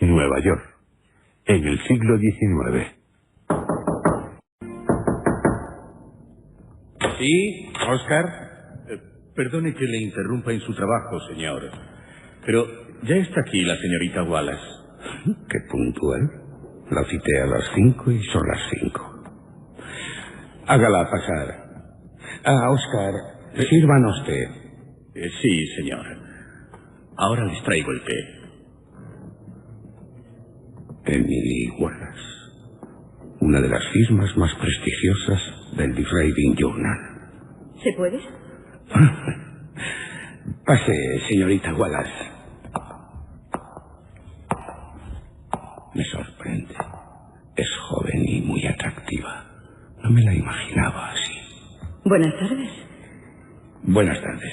Nueva York, en el siglo XIX. ¿Sí, Oscar? Perdone que le interrumpa en su trabajo, señor. Pero ya está aquí la señorita Wallace. Qué puntual. La cité a las 5 y son las 5. Hágala pasar. Oscar, sírvanos té. Sí, señor. Ahora les traigo el té. Emily Wallace, una de las firmas más prestigiosas del The Raving Journal. ¿Se puede? Pase, señorita Wallace. Me sorprende. Es joven y muy atractiva. No me la imaginaba así. Buenas tardes. Buenas tardes.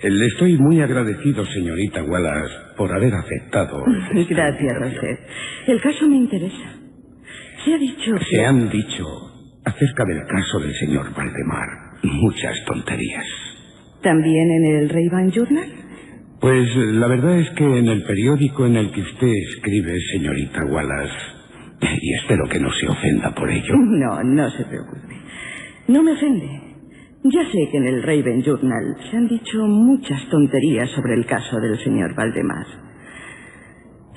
Le estoy muy agradecido, señorita Wallace, por haber aceptado. Gracias a usted. El caso me interesa. Se han dicho acerca del caso del señor Valdemar muchas tonterías. ¿También en el Ray-Ban Journal? Pues la verdad es que en el periódico en el que usted escribe, señorita Wallace, y espero que no se ofenda por ello. No se preocupe. No me ofende. Ya sé que en el Raven Journal se han dicho muchas tonterías sobre el caso del señor Valdemar.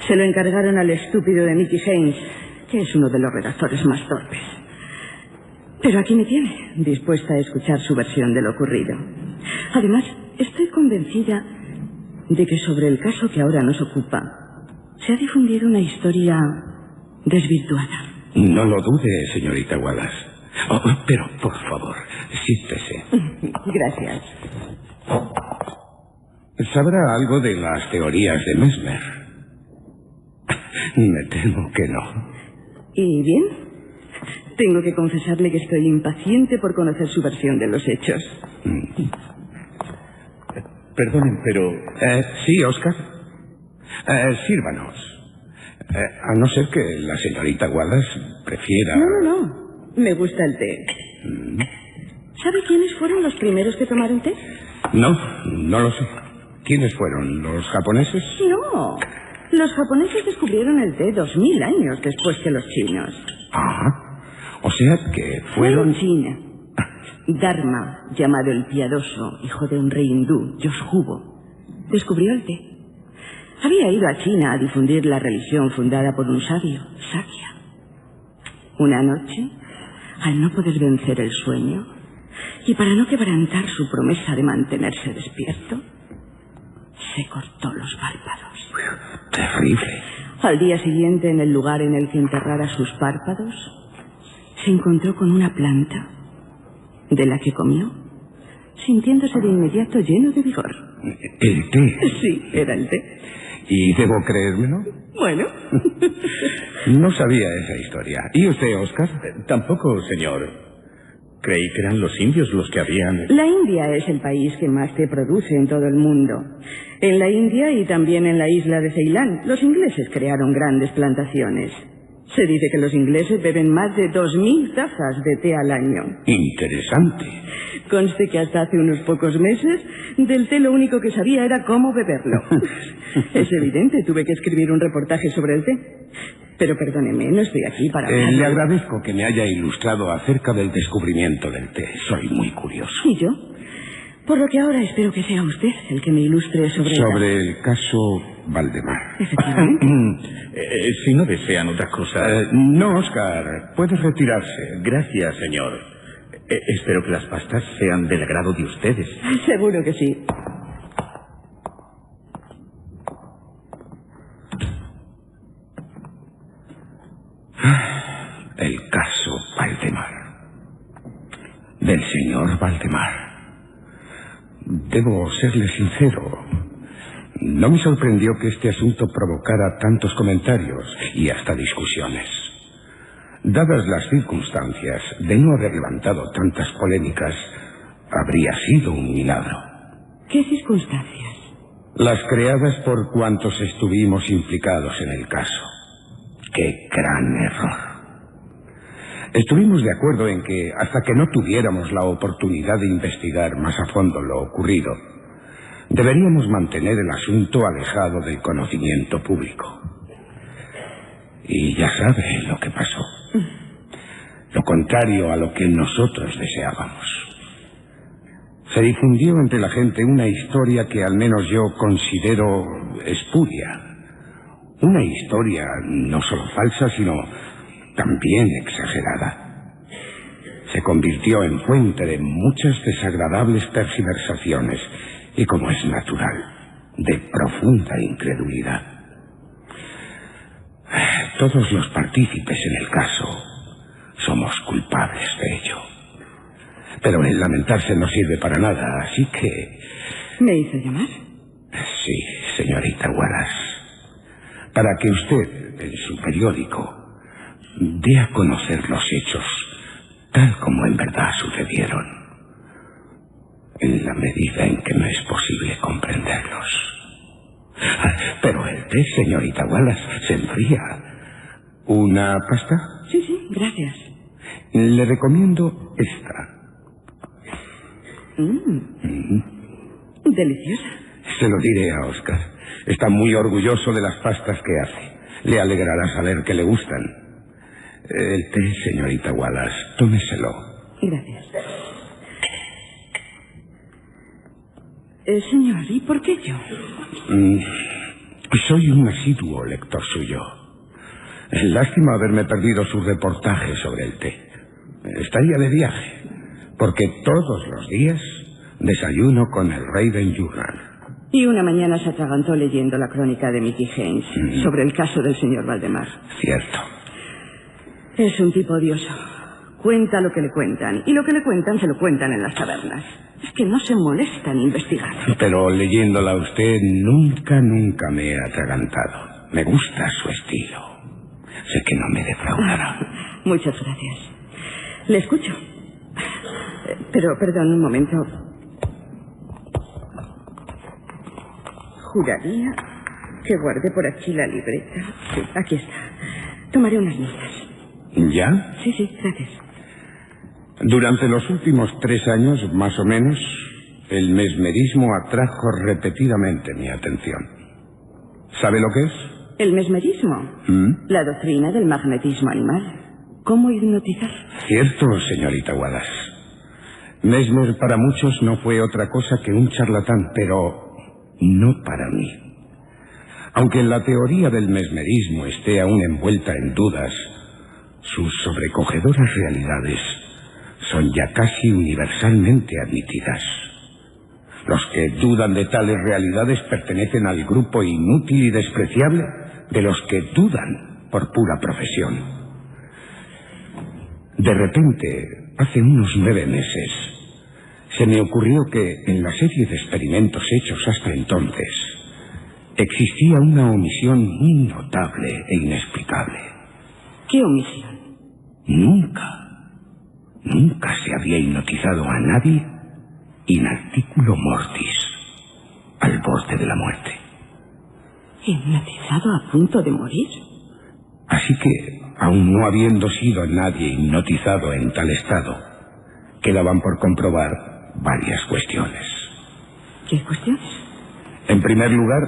Se lo encargaron al estúpido de Mickey Haynes, que es uno de los redactores más torpes. Pero aquí me tiene, dispuesta a escuchar su versión de lo ocurrido. Además, estoy convencida de que sobre el caso que ahora nos ocupa se ha difundido una historia desvirtuada. No lo dude, señorita Wallace. Pero, por favor, siéntese. Gracias. ¿Sabrá algo de las teorías de Mesmer? Me temo que no. ¿Y bien? Tengo que confesarle que estoy impaciente por conocer su versión de los hechos. Perdonen, pero... Sí, Oscar. Sírvanos. A no ser que la señorita Wallace prefiera... No. Me gusta el té. ¿Sabe quiénes fueron los primeros que tomaron té? No lo sé. ¿Quiénes fueron? ¿Los japoneses? No. Los japoneses descubrieron el té 2000 años después que los chinos. O sea que fueron... China. Dharma, llamado el piadoso, hijo de un rey hindú, Yoshubo, descubrió el té. Había ido a China a difundir la religión fundada por un sabio, Sakya. Una noche, al no poder vencer el sueño, y para no quebrantar su promesa de mantenerse despierto, se cortó los párpados. Terrible. Al día siguiente, en el lugar en el que enterrara sus párpados, se encontró con una planta, de la que comió, sintiéndose de inmediato lleno de vigor. ¿El té? Sí, era el té. ¿Y debo creérmelo? Bueno. No sabía esa historia. ¿Y usted, Oscar? Tampoco, señor. Creí que eran los indios los que habían... La India es el país que más té produce en todo el mundo. En la India y también en la isla de Ceilán, los ingleses crearon grandes plantaciones. Se dice que los ingleses beben más de 2000 tazas de té al año. Interesante. Conste que hasta hace unos pocos meses del té lo único que sabía era cómo beberlo. Es evidente, tuve que escribir un reportaje sobre el té. Pero perdóneme, no estoy aquí para... Le agradezco que me haya ilustrado acerca del descubrimiento del té. Soy muy curioso. ¿Y yo? Por lo que ahora espero que sea usted el que me ilustre sobre el caso Valdemar. Efectivamente. Si no desean otra cosa... No, Oscar. Puedes retirarse. Gracias, señor. Espero que las pastas sean del agrado de ustedes. Seguro que sí. El caso Valdemar. Del señor Valdemar. Debo serle sincero. No me sorprendió que este asunto provocara tantos comentarios y hasta discusiones. Dadas las circunstancias de no haber levantado tantas polémicas, habría sido un milagro. ¿Qué circunstancias? Las creadas por cuantos estuvimos implicados en el caso. ¡Qué gran error! Estuvimos de acuerdo en que, hasta que no tuviéramos la oportunidad de investigar más a fondo lo ocurrido, Deberíamos mantener el asunto alejado del conocimiento público. Y ya sabe lo que pasó. Lo contrario a lo que nosotros deseábamos. Se difundió entre la gente una historia que al menos yo considero espuria. Una historia no solo falsa, sino también exagerada. Se convirtió en fuente de muchas desagradables tergiversaciones y, como es natural, de profunda incredulidad. Todos los partícipes en el caso somos culpables de ello. Pero el lamentarse no sirve para nada, así que... ¿Me hizo llamar? Sí, señorita Wallace. Para que usted, en su periódico, dé a conocer los hechos tal como en verdad sucedieron, en la medida en que me es posible comprenderlos. Pero el té, señorita Wallace, se enfría. ¿Una pasta? Sí, gracias. Le recomiendo esta. Deliciosa. Se lo diré a Oscar. Está muy orgulloso de las pastas que hace. Le alegrará saber que le gustan. El té, señorita Wallace, tómeselo. Gracias. Señor, ¿y por qué yo? Soy un asiduo lector suyo. Lástima haberme perdido su reportaje sobre el té. Estaría de viaje, porque todos los días desayuno con el Raven Journal. Y una mañana se atragantó leyendo la crónica de Mickey Haynes sobre el caso del señor Valdemar. Cierto. Es un tipo odioso. Cuenta lo que le cuentan, y lo que le cuentan se lo cuentan en las tabernas. Es que no se molesta en investigar. Pero leyéndola a usted nunca me he atragantado. Me gusta su estilo. Sé que no me defraudará. Muchas gracias. Le escucho. Pero, perdón, un momento. Juraría que guardé por aquí la libreta. Sí, aquí está. Tomaré unas notas. ¿Ya? Sí, gracias. Durante los últimos 3 años, más o menos, el mesmerismo atrajo repetidamente mi atención. ¿Sabe lo que es? ¿El mesmerismo? La doctrina del magnetismo animal. ¿Cómo hipnotizar? Cierto, señorita Wallace. Mesmer para muchos no fue otra cosa que un charlatán, pero no para mí. Aunque la teoría del mesmerismo esté aún envuelta en dudas, sus sobrecogedoras realidades son ya casi universalmente admitidas. Los que dudan de tales realidades pertenecen al grupo inútil y despreciable de los que dudan por pura profesión. De repente, hace unos 9 meses, se me ocurrió que en la serie de experimentos hechos hasta entonces existía una omisión muy notable e inexplicable. ¿Qué omisión? Nunca se había hipnotizado a nadie in articulo mortis, al borde de la muerte. ¿Hipnotizado a punto de morir? Así que, aun no habiendo sido nadie hipnotizado en tal estado, quedaban por comprobar varias cuestiones. ¿Qué cuestiones? En primer lugar,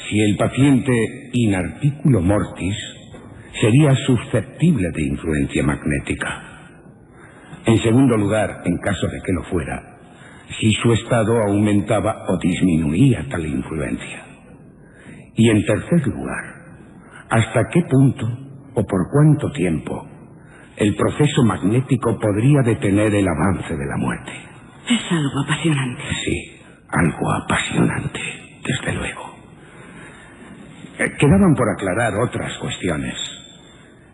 si el paciente in articulo mortis sería susceptible de influencia magnética. En segundo lugar, en caso de que lo fuera, si su estado aumentaba o disminuía tal influencia. Y en tercer lugar, hasta qué punto o por cuánto tiempo el proceso magnético podría detener el avance de la muerte. Es algo apasionante. Sí, algo apasionante, desde luego. Quedaban por aclarar otras cuestiones,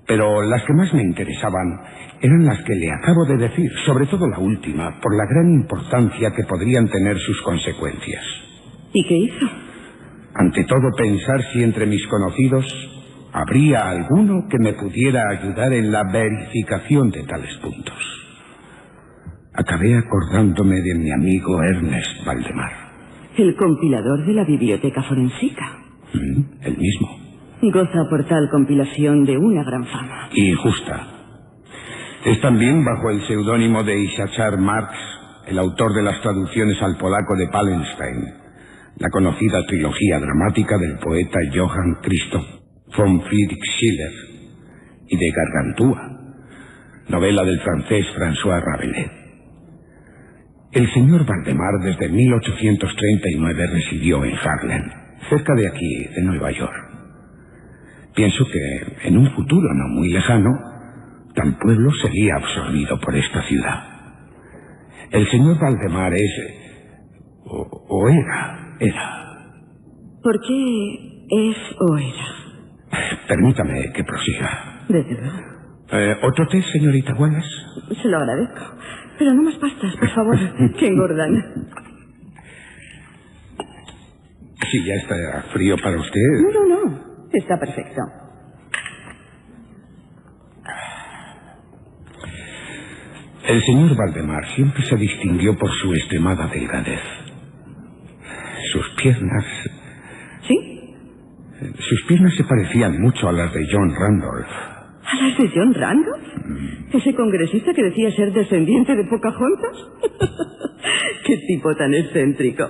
pero las que más me interesaban eran las que le acabo de decir, sobre todo la última, por la gran importancia que podrían tener sus consecuencias. ¿Y qué hizo? Ante todo, pensar si entre mis conocidos habría alguno que me pudiera ayudar en la verificación de tales puntos. Acabé acordándome de mi amigo Ernest Valdemar. El compilador de la biblioteca forensica. El mismo. Goza por tal compilación de una gran fama. Y justa. Es también bajo el seudónimo de Issachar Marx, el autor de las traducciones al polaco de Pallenstein, la conocida trilogía dramática del poeta Johann Christoph von Friedrich Schiller, y de Gargantúa, novela del francés François Rabelais. El señor Valdemar desde 1839 residió en Haarlem, cerca de aquí, de Nueva York. Pienso que en un futuro no muy lejano, tal pueblo sería absorbido por esta ciudad. El señor Valdemar es... o era. ¿Por qué es o era? Permítame que prosiga. Desde luego. ¿Otro té, señorita Wallace? Se lo agradezco. Pero no más pastas, por favor, que engordan. Si ya está frío para usted. No. Está perfecto. El señor Valdemar siempre se distinguió por su extremada delgadez. Sus piernas... ¿Sí? Sus piernas se parecían mucho a las de John Randolph. ¿A las de John Randolph? ¿Ese congresista que decía ser descendiente de Pocahontas? ¡Qué tipo tan excéntrico!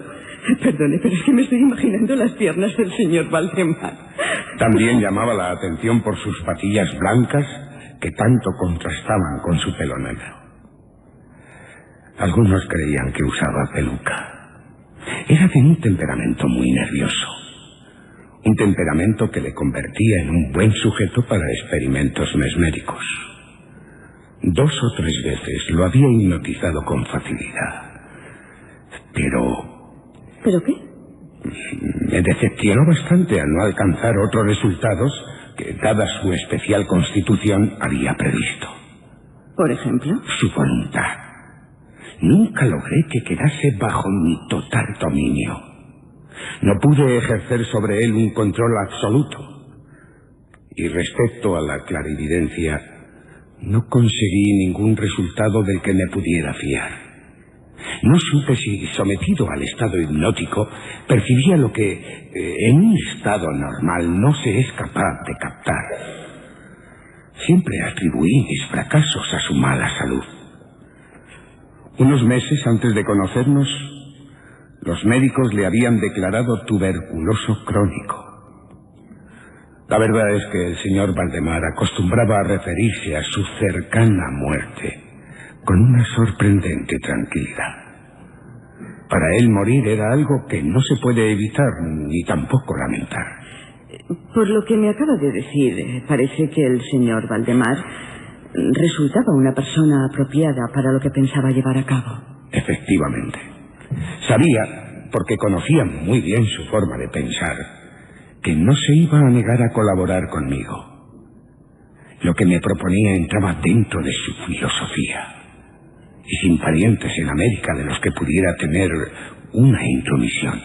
Perdone, pero es que me estoy imaginando las piernas del señor Valdemar. También llamaba la atención por sus patillas blancas que tanto contrastaban con su pelo negro. Algunos creían que usaba peluca. Era de un temperamento muy nervioso. Un temperamento que le convertía en un buen sujeto para experimentos mesméricos. 2 o 3 veces lo había hipnotizado con facilidad. ¿Pero qué? Me decepcionó bastante al no alcanzar otros resultados que, dada su especial constitución, había previsto. ¿Por ejemplo? Su voluntad. Nunca logré que quedase bajo mi total dominio. No pude ejercer sobre él un control absoluto. Y respecto a la clarividencia, no conseguí ningún resultado del que me pudiera fiar. No supe si, sometido al estado hipnótico, percibía lo que en un estado normal no se es capaz de captar. Siempre atribuí mis fracasos a su mala salud. Unos meses antes de conocernos, los médicos le habían declarado tuberculoso crónico. La verdad es que el señor Valdemar acostumbraba a referirse a su cercana muerte con una sorprendente tranquilidad. Para él morir era algo que no se puede evitar ni tampoco lamentar. Por lo que me acaba de decir, parece que el señor Valdemar resultaba una persona apropiada para lo que pensaba llevar a cabo. Efectivamente. Sabía, porque conocía muy bien su forma de pensar, que no se iba a negar a colaborar conmigo. Lo que me proponía entraba dentro de su filosofía. Y sin parientes en América de los que pudiera tener una intromisión.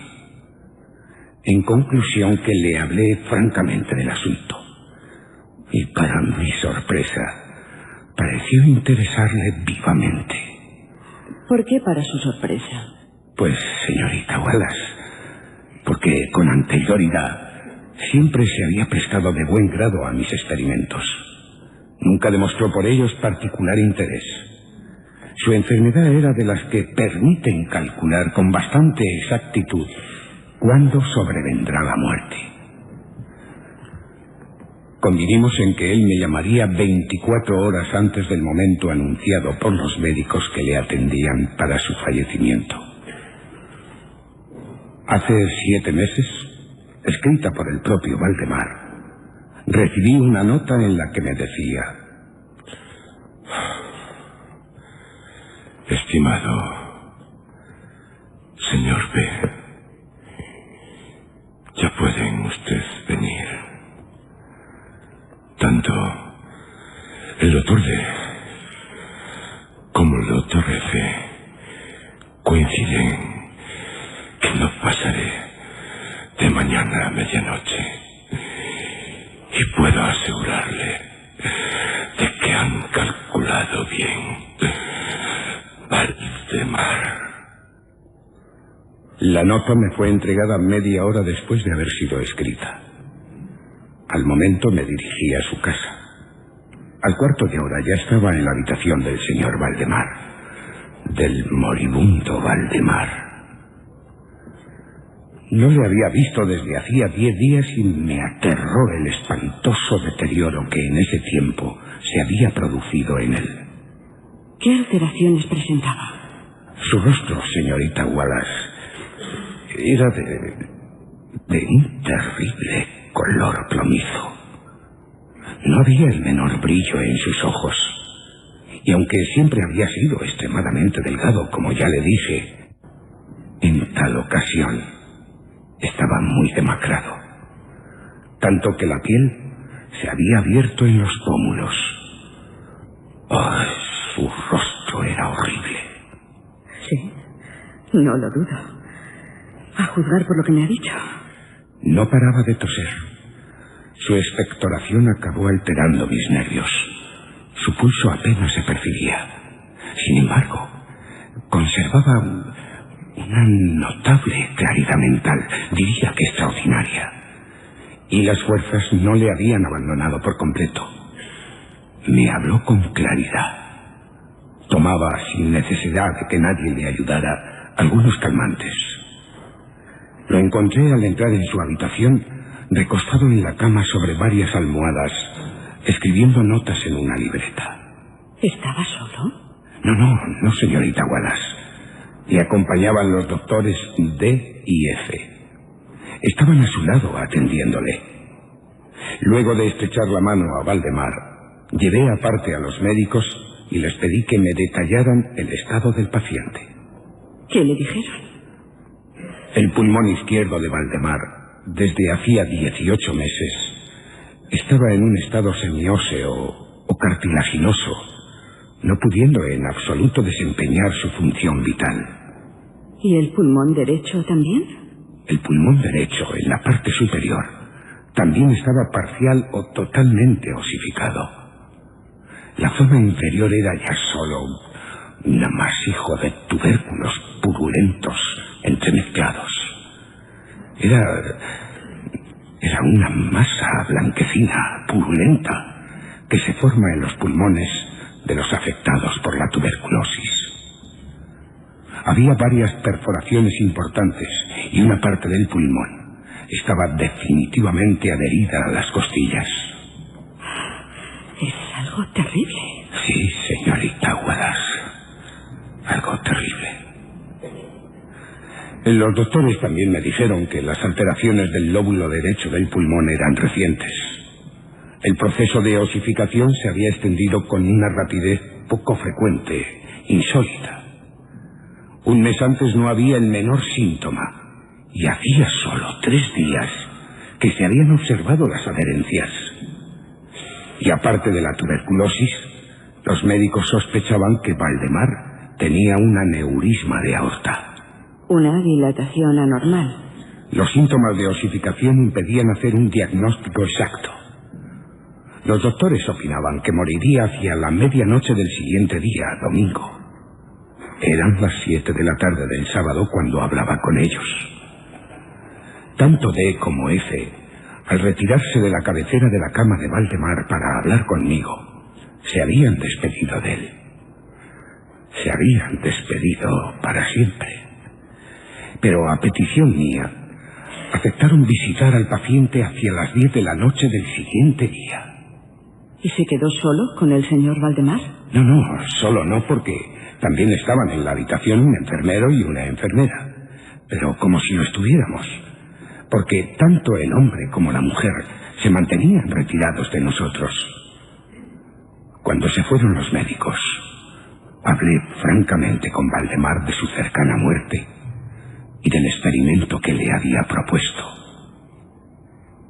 En conclusión, que le hablé francamente del asunto. Y para mi sorpresa, pareció interesarle vivamente. ¿Por qué para su sorpresa? Pues, señorita Wallace, porque con anterioridad siempre se había prestado de buen grado a mis experimentos. Nunca demostró por ellos particular interés. Su enfermedad era de las que permiten calcular con bastante exactitud cuándo sobrevendrá la muerte. Convinimos en que él me llamaría 24 horas antes del momento anunciado por los médicos que le atendían para su fallecimiento. Hace 7 meses, escrita por el propio Valdemar, recibí una nota en la que me decía: estimado señor B, ya pueden ustedes venir. Tanto el doctor D como el doctor F coinciden que no pasaré de mañana a medianoche. Y puedo asegurarle de que han calculado bien. Valdemar. La nota me fue entregada media hora después de haber sido escrita. Al momento me dirigí a su casa. Al cuarto de hora ya estaba en la habitación del señor Valdemar, del moribundo Valdemar. No le había visto desde hacía 10 días y me aterró el espantoso deterioro que en ese tiempo se había producido en él. ¿Qué alteraciones presentaba? Su rostro, señorita Wallace, era de un terrible color plomizo. No había el menor brillo en sus ojos. Y aunque siempre había sido extremadamente delgado, como ya le dije, en tal ocasión estaba muy demacrado. Tanto que la piel se había abierto en los pómulos. ¡Oh! Su rostro era horrible. Sí, no lo dudo. A juzgar por lo que me ha dicho. No paraba de toser. Su expectoración acabó alterando mis nervios. Su pulso apenas se percibía. Sin embargo, conservaba una notable claridad mental, diría que extraordinaria. Y las fuerzas no le habían abandonado por completo. Me habló con claridad. Tomaba, sin necesidad de que nadie le ayudara, algunos calmantes. Lo encontré al entrar en su habitación, recostado en la cama sobre varias almohadas, escribiendo notas en una libreta. ¿Estaba solo? No, señorita Wallace. Le acompañaban los doctores D y F. Estaban a su lado atendiéndole. Luego de estrechar la mano a Valdemar, llevé aparte a los médicos y les pedí que me detallaran el estado del paciente. ¿Qué le dijeron? El pulmón izquierdo de Valdemar, desde hacía 18 meses, estaba en un estado semióseo o cartilaginoso, no pudiendo en absoluto desempeñar su función vital. ¿Y el pulmón derecho también? El pulmón derecho, en la parte superior, también estaba parcial o totalmente osificado. La zona inferior era ya solo un amasijo de tubérculos purulentos entremezclados. Era una masa blanquecina, purulenta, que se forma en los pulmones de los afectados por la tuberculosis. Había varias perforaciones importantes y una parte del pulmón estaba definitivamente adherida a las costillas. Es algo terrible. Sí, señorita Wallace. Algo terrible. Los doctores también me dijeron que las alteraciones del lóbulo derecho del pulmón eran recientes. El proceso de osificación se había extendido con una rapidez poco frecuente, insólita. Un mes antes no había el menor síntoma, y hacía solo 3 días que se habían observado las adherencias. Y aparte de la tuberculosis, los médicos sospechaban que Valdemar tenía un aneurisma de aorta. Una dilatación anormal. Los síntomas de osificación impedían hacer un diagnóstico exacto. Los doctores opinaban que moriría hacia la medianoche del siguiente día, domingo. Eran las 7 de la tarde del sábado cuando hablaba con ellos. Tanto D como F, al retirarse de la cabecera de la cama de Valdemar para hablar conmigo, se habían despedido de él. Se habían despedido para siempre. Pero a petición mía, aceptaron visitar al paciente hacia las 10 de la noche del siguiente día. ¿Y se quedó solo con el señor Valdemar? No, solo no, porque también estaban en la habitación un enfermero y una enfermera. Pero como si lo estuviéramos. Porque tanto el hombre como la mujer se mantenían retirados de nosotros. Cuando se fueron los médicos, hablé francamente con Valdemar de su cercana muerte y del experimento que le había propuesto.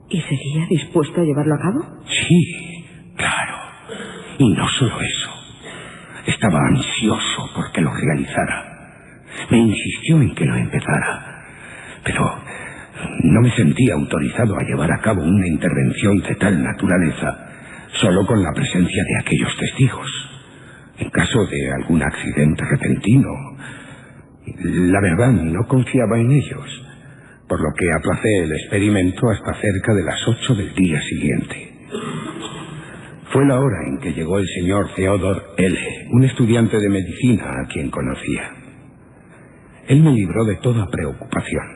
¿Y sería dispuesto a llevarlo a cabo? Sí, claro. Y no solo eso. Estaba ansioso porque lo realizara. Me insistió en que lo empezara. Pero no me sentía autorizado a llevar a cabo una intervención de tal naturaleza solo con la presencia de aquellos testigos. En caso de algún accidente repentino, la verdad no confiaba en ellos, por lo que aplacé el experimento hasta cerca de las 8 del día siguiente. Fue la hora en que llegó el señor Theodore L., un estudiante de medicina a quien conocía. Él me libró de toda preocupación.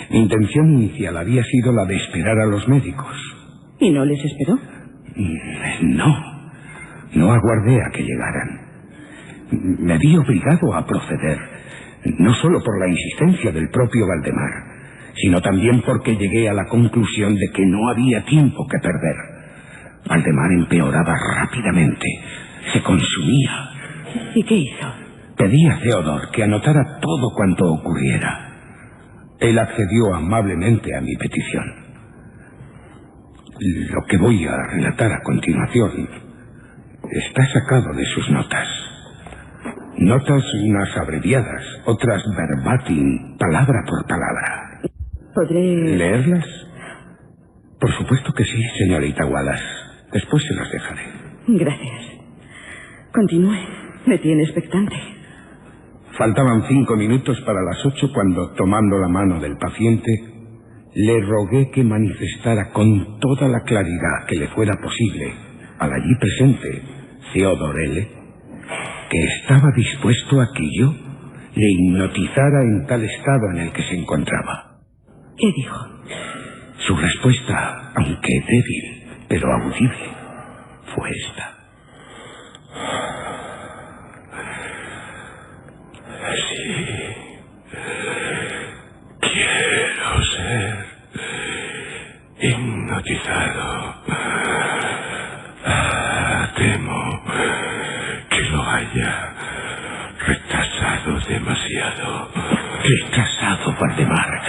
Mi intención inicial había sido la de esperar a los médicos. ¿Y no les esperó? No aguardé a que llegaran. Me vi obligado a proceder, no solo por la insistencia del propio Valdemar, sino también porque llegué a la conclusión de que no había tiempo que perder. Valdemar empeoraba rápidamente, se consumía. ¿Y qué hizo? Pedí a Theodor que anotara todo cuanto ocurriera. Él accedió amablemente a mi petición. Lo que voy a relatar a continuación está sacado de sus notas. Notas unas abreviadas, otras verbatim, palabra por palabra. ¿Podré ¿Leerlas? Por supuesto que sí, señorita Wallace. Después se las dejaré. Gracias. Continúe. Me tiene expectante. Faltaban 5 minutos para las 8 cuando, tomando la mano del paciente, le rogué que manifestara con toda la claridad que le fuera posible al allí presente Theodor L. que estaba dispuesto a que yo le hipnotizara en tal estado en el que se encontraba. ¿Qué dijo? Su respuesta, aunque débil, pero audible, fue esta. Sí. Quiero ser hipnotizado. Temo que lo haya retrasado demasiado. Retrasado, Valdemar.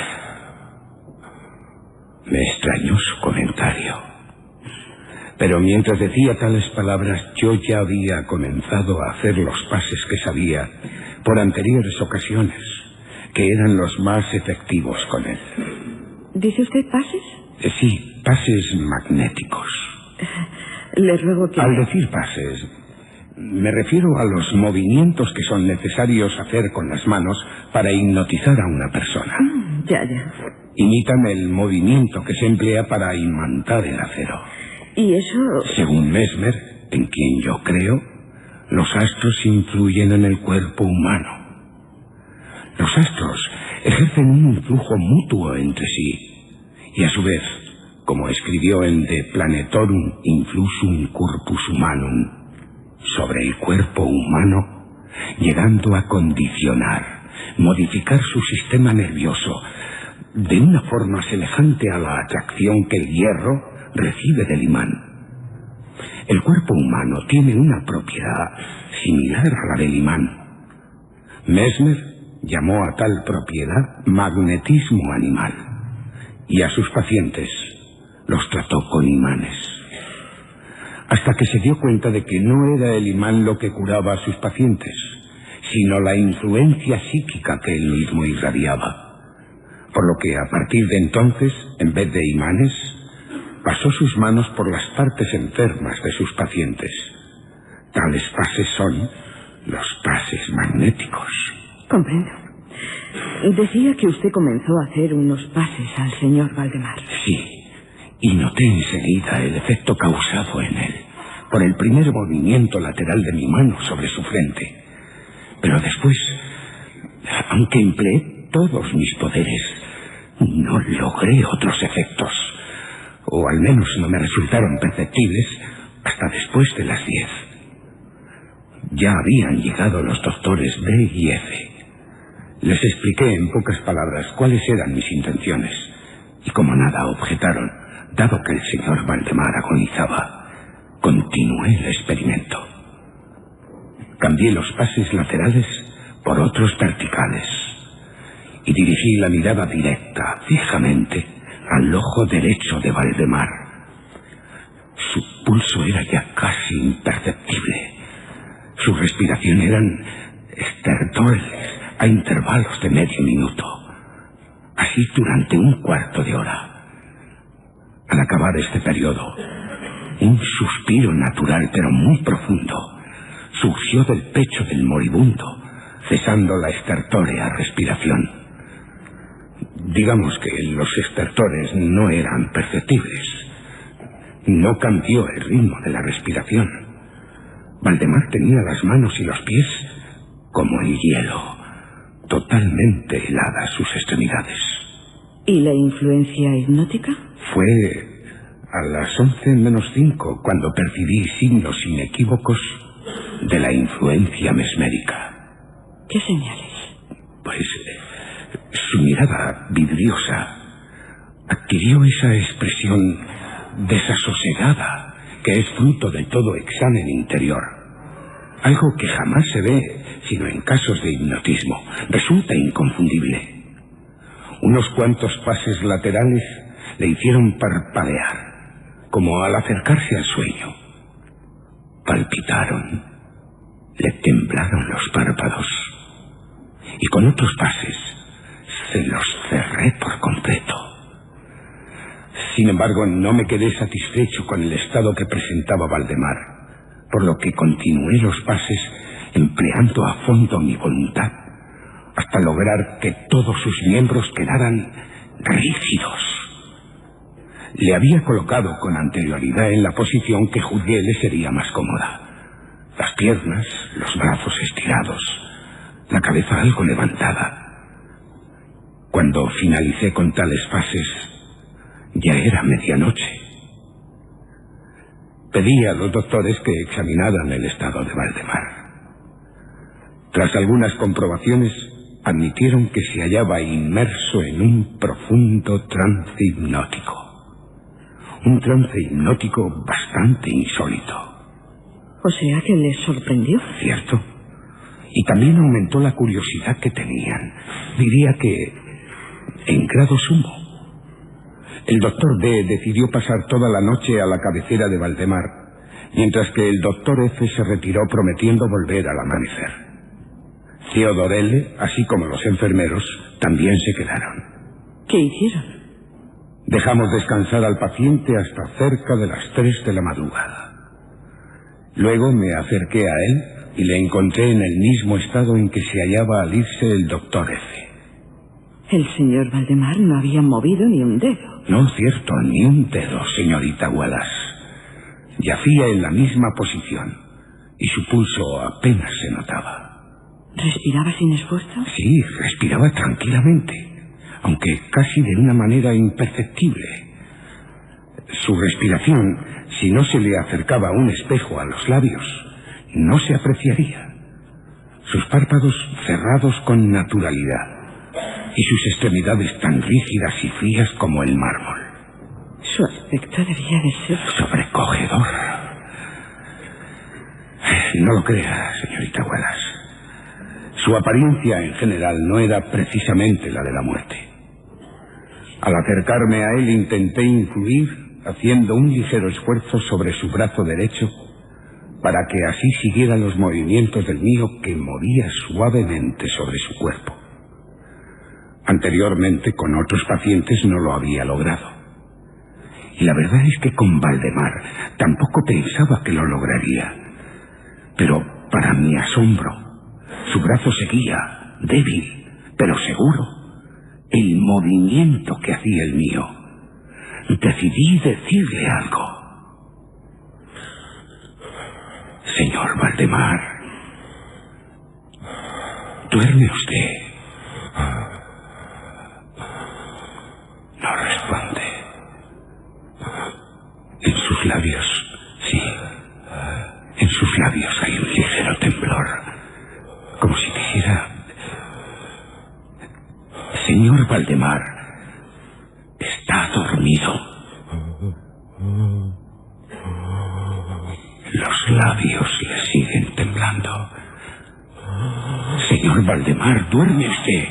Me extrañó su comentario. Pero mientras decía tales palabras, yo ya había comenzado a hacer los pases que sabía por anteriores ocasiones, que eran los más efectivos con él. ¿Dice usted pases? Sí, pases magnéticos. Le ruego que... Al decir pases, me refiero a los movimientos que son necesarios hacer con las manos para hipnotizar a una persona. Ya. Imitan el movimiento que se emplea para imantar el acero. ¿Y eso...? Según Mesmer, en quien yo creo, los astros influyen en el cuerpo humano. Los astros ejercen un influjo mutuo entre sí, y a su vez, como escribió en De Planetorum Influsum Corpus Humanum, sobre el cuerpo humano, llegando a condicionar, modificar su sistema nervioso de una forma semejante a la atracción que el hierro recibe del imán. El cuerpo humano tiene una propiedad similar a la del imán. Mesmer llamó a tal propiedad magnetismo animal, y a sus pacientes los trató con imanes, hasta que se dio cuenta de que no era el imán lo que curaba a sus pacientes, sino la influencia psíquica que él mismo irradiaba. Por lo que a partir de entonces, en vez de imanes, pasó sus manos por las partes enfermas de sus pacientes. Tales pases son los pases magnéticos. Comprendo. Decía que usted comenzó a hacer unos pases al señor Valdemar. Sí, y noté enseguida el efecto causado en él por el primer movimiento lateral de mi mano sobre su frente. Pero después, aunque empleé todos mis poderes, no logré otros efectos, o al menos no me resultaron perceptibles hasta después de las 10. Ya habían llegado los doctores B y F. Les expliqué en pocas palabras cuáles eran mis intenciones, y como nada objetaron, dado que el señor Valdemar agonizaba, continué el experimento. Cambié los pases laterales por otros verticales, y dirigí la mirada directa, fijamente, al ojo derecho de Valdemar. Su pulso era ya casi imperceptible. Su respiración eran estertores a intervalos de medio minuto. Así durante un cuarto de hora. Al acabar este periodo, un suspiro natural pero muy profundo surgió del pecho del moribundo, cesando la estertórea respiración. Digamos que los estertores no eran perceptibles. No cambió el ritmo de la respiración. Valdemar tenía las manos y los pies como el hielo, totalmente heladas sus extremidades. ¿Y la influencia hipnótica? Fue a las 11:05 cuando percibí signos inequívocos de la influencia mesmérica. ¿Qué señales? Pues su mirada vidriosa adquirió esa expresión desasosegada que es fruto de todo examen interior. Algo que jamás se ve sino en casos de hipnotismo. Resulta inconfundible. Unos cuantos pases laterales le hicieron parpadear, como al acercarse al sueño. Palpitaron, le temblaron los párpados, y con otros pases se los cerré por completo. Sin embargo, no me quedé satisfecho con el estado que presentaba Valdemar, por lo que continué los pases empleando a fondo mi voluntad, hasta lograr que todos sus miembros quedaran rígidos. Le había colocado con anterioridad en la posición que juzgué le sería más cómoda. Las piernas, los brazos estirados, la cabeza algo levantada. Cuando finalicé con tales fases, ya era medianoche. Pedí a los doctores que examinaran el estado de Valdemar. Tras algunas comprobaciones, admitieron que se hallaba inmerso en un profundo trance hipnótico. Un trance hipnótico bastante insólito. O sea que les sorprendió. Cierto. Y también aumentó la curiosidad que tenían. Diría que en grado sumo. El doctor D decidió pasar toda la noche a la cabecera de Valdemar, mientras que el doctor F se retiró prometiendo volver al amanecer. Theodore L, así como los enfermeros, también se quedaron. ¿Qué hicieron? Dejamos descansar al paciente hasta cerca de las 3 de la madrugada. Luego me acerqué a él y le encontré en el mismo estado en que se hallaba al irse el doctor F. El señor Valdemar no había movido ni un dedo. No, cierto, ni un dedo, señorita Wallace. Yacía en la misma posición y su pulso apenas se notaba. ¿Respiraba sin esfuerzo? Sí, respiraba tranquilamente, aunque casi de una manera imperceptible. Su respiración, si no se le acercaba un espejo a los labios, no se apreciaría. Sus párpados cerrados con naturalidad y sus extremidades tan rígidas y frías como el mármol. Su aspecto debía de ser sobrecogedor. No lo crea, señorita Wallace. Su apariencia en general no era precisamente la de la muerte. Al acercarme a él intenté influir haciendo un ligero esfuerzo sobre su brazo derecho para que así siguiera los movimientos del mío que movía suavemente sobre su cuerpo. Anteriormente con otros pacientes no lo había logrado. Y la verdad es que con Valdemar tampoco pensaba que lo lograría. Pero para mi asombro, su brazo seguía, débil, pero seguro, el movimiento que hacía el mío. Decidí decirle algo. Señor Valdemar, ¿duerme usted? No responde. En sus labios, sí, en sus labios hay un ligero temblor, como si quisiera... Señor Valdemar, está dormido. Los labios le siguen temblando. Señor Valdemar, ¿duerme usted?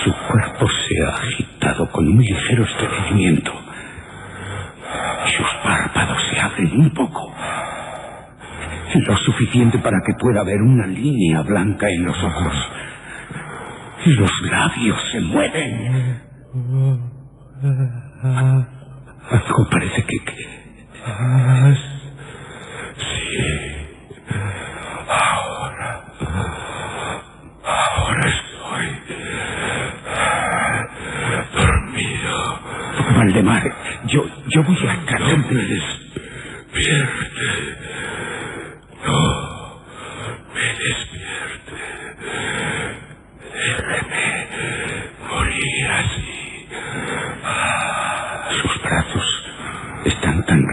Su cuerpo se ha agitado con un ligero estremecimiento. Sus párpados se abren un poco. Lo suficiente para que pueda ver una línea blanca en los ojos. Los labios se mueven. Algo parece que... Sí. Ahora estoy dormido. Valdemar, yo voy a tratar de... Despierte. No me despierte.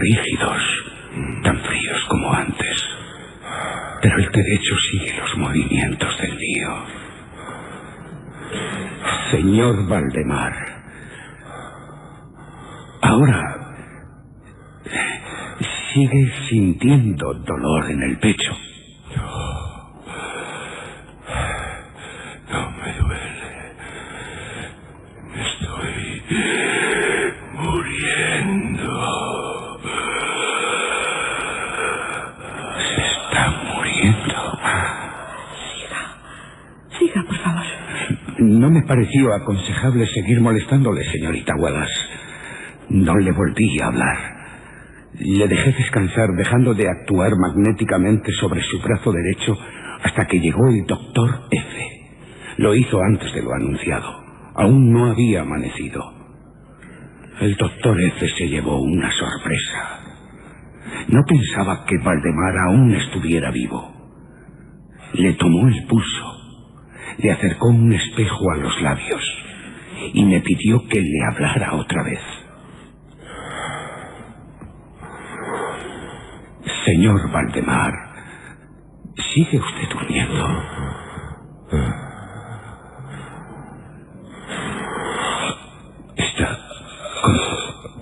rígidos, tan fríos como antes. Pero el derecho sigue los movimientos del mío. Señor Valdemar, ahora sigue sintiendo dolor en el pecho. No me duele. Me estoy muriendo. Se está muriendo. Siga, por favor. No me pareció aconsejable seguir molestándole, señorita Wallace. No le volví a hablar. Le dejé descansar, dejando de actuar magnéticamente sobre su brazo derecho hasta que llegó el doctor F. Lo hizo antes de lo anunciado. Aún no había amanecido. El doctor F se llevó una sorpresa. No pensaba que Valdemar aún estuviera vivo. Le tomó el pulso, le acercó un espejo a los labios y me pidió que le hablara otra vez. Señor Valdemar, ¿sigue usted durmiendo? Está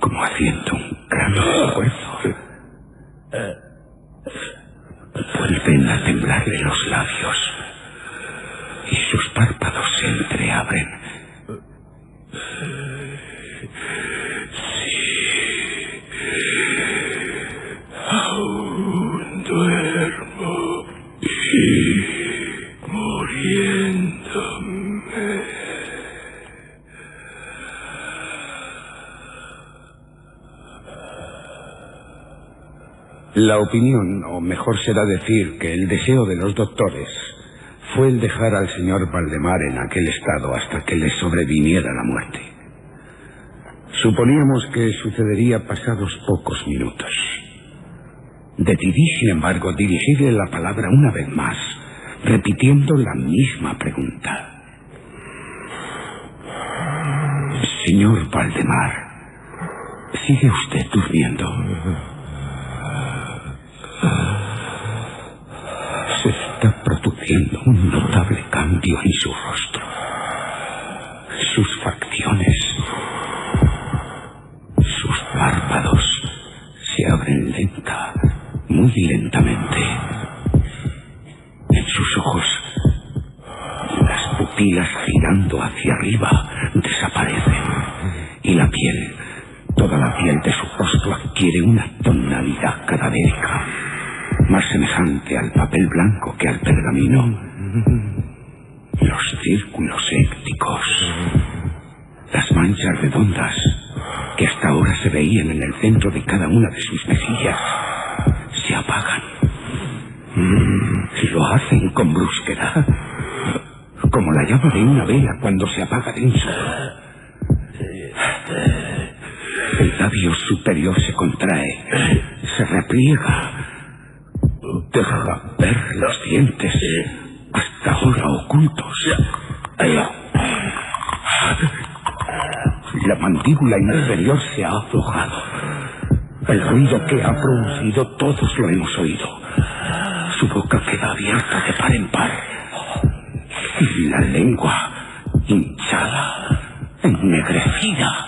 como haciendo un gran esfuerzo. Vuelven a temblarle los labios y sus párpados se entreabren. Aún duermo y muriéndome. La opinión, o mejor será decir que el deseo de los doctores, fue el dejar al señor Valdemar en aquel estado hasta que le sobreviniera la muerte. Suponíamos que sucedería pasados pocos minutos. Decidí, sin embargo, dirigirle la palabra una vez más, repitiendo la misma pregunta. Señor Valdemar, ¿sigue usted durmiendo? Se está produciendo un notable cambio en su rostro. Sus facciones, sus párpados se abren muy lentamente. En sus ojos, las pupilas girando hacia arriba desaparecen y la piel, toda la piel de su rostro adquiere una tonalidad cadavérica, más semejante al papel blanco que al pergamino. Los círculos écticos, las manchas redondas que hasta ahora se veían en el centro de cada una de sus mejillas, se apagan. Lo hacen con brusquedad, como la llama de una vela cuando se apaga dentro. El labio superior se contrae, se repliega, deja ver los dientes hasta ahora ocultos. La mandíbula inferior se ha aflojado. El ruido que ha producido todos lo hemos oído. Su boca queda abierta de par en par y la lengua hinchada, ennegrecida.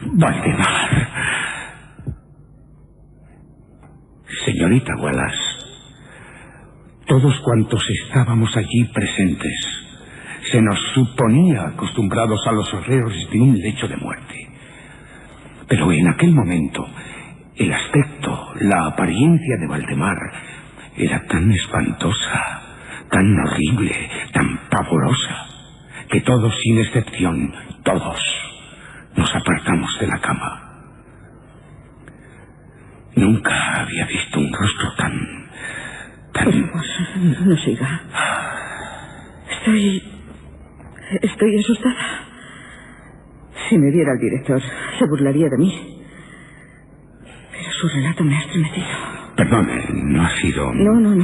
Valdemar. Señorita Wallace, todos cuantos estábamos allí presentes, se nos suponía acostumbrados a los horrores de un lecho de muerte. Pero en aquel momento, el aspecto, la apariencia de Valdemar era tan espantosa, tan horrible, tan pavorosa, que todos, sin excepción, todos, nos apartamos de la cama. Nunca había visto un rostro tan... Por favor, no siga. Estoy asustada. Si me viera el director, se burlaría de mí. Pero su relato me ha estremecido. Perdone, no ha sido... No.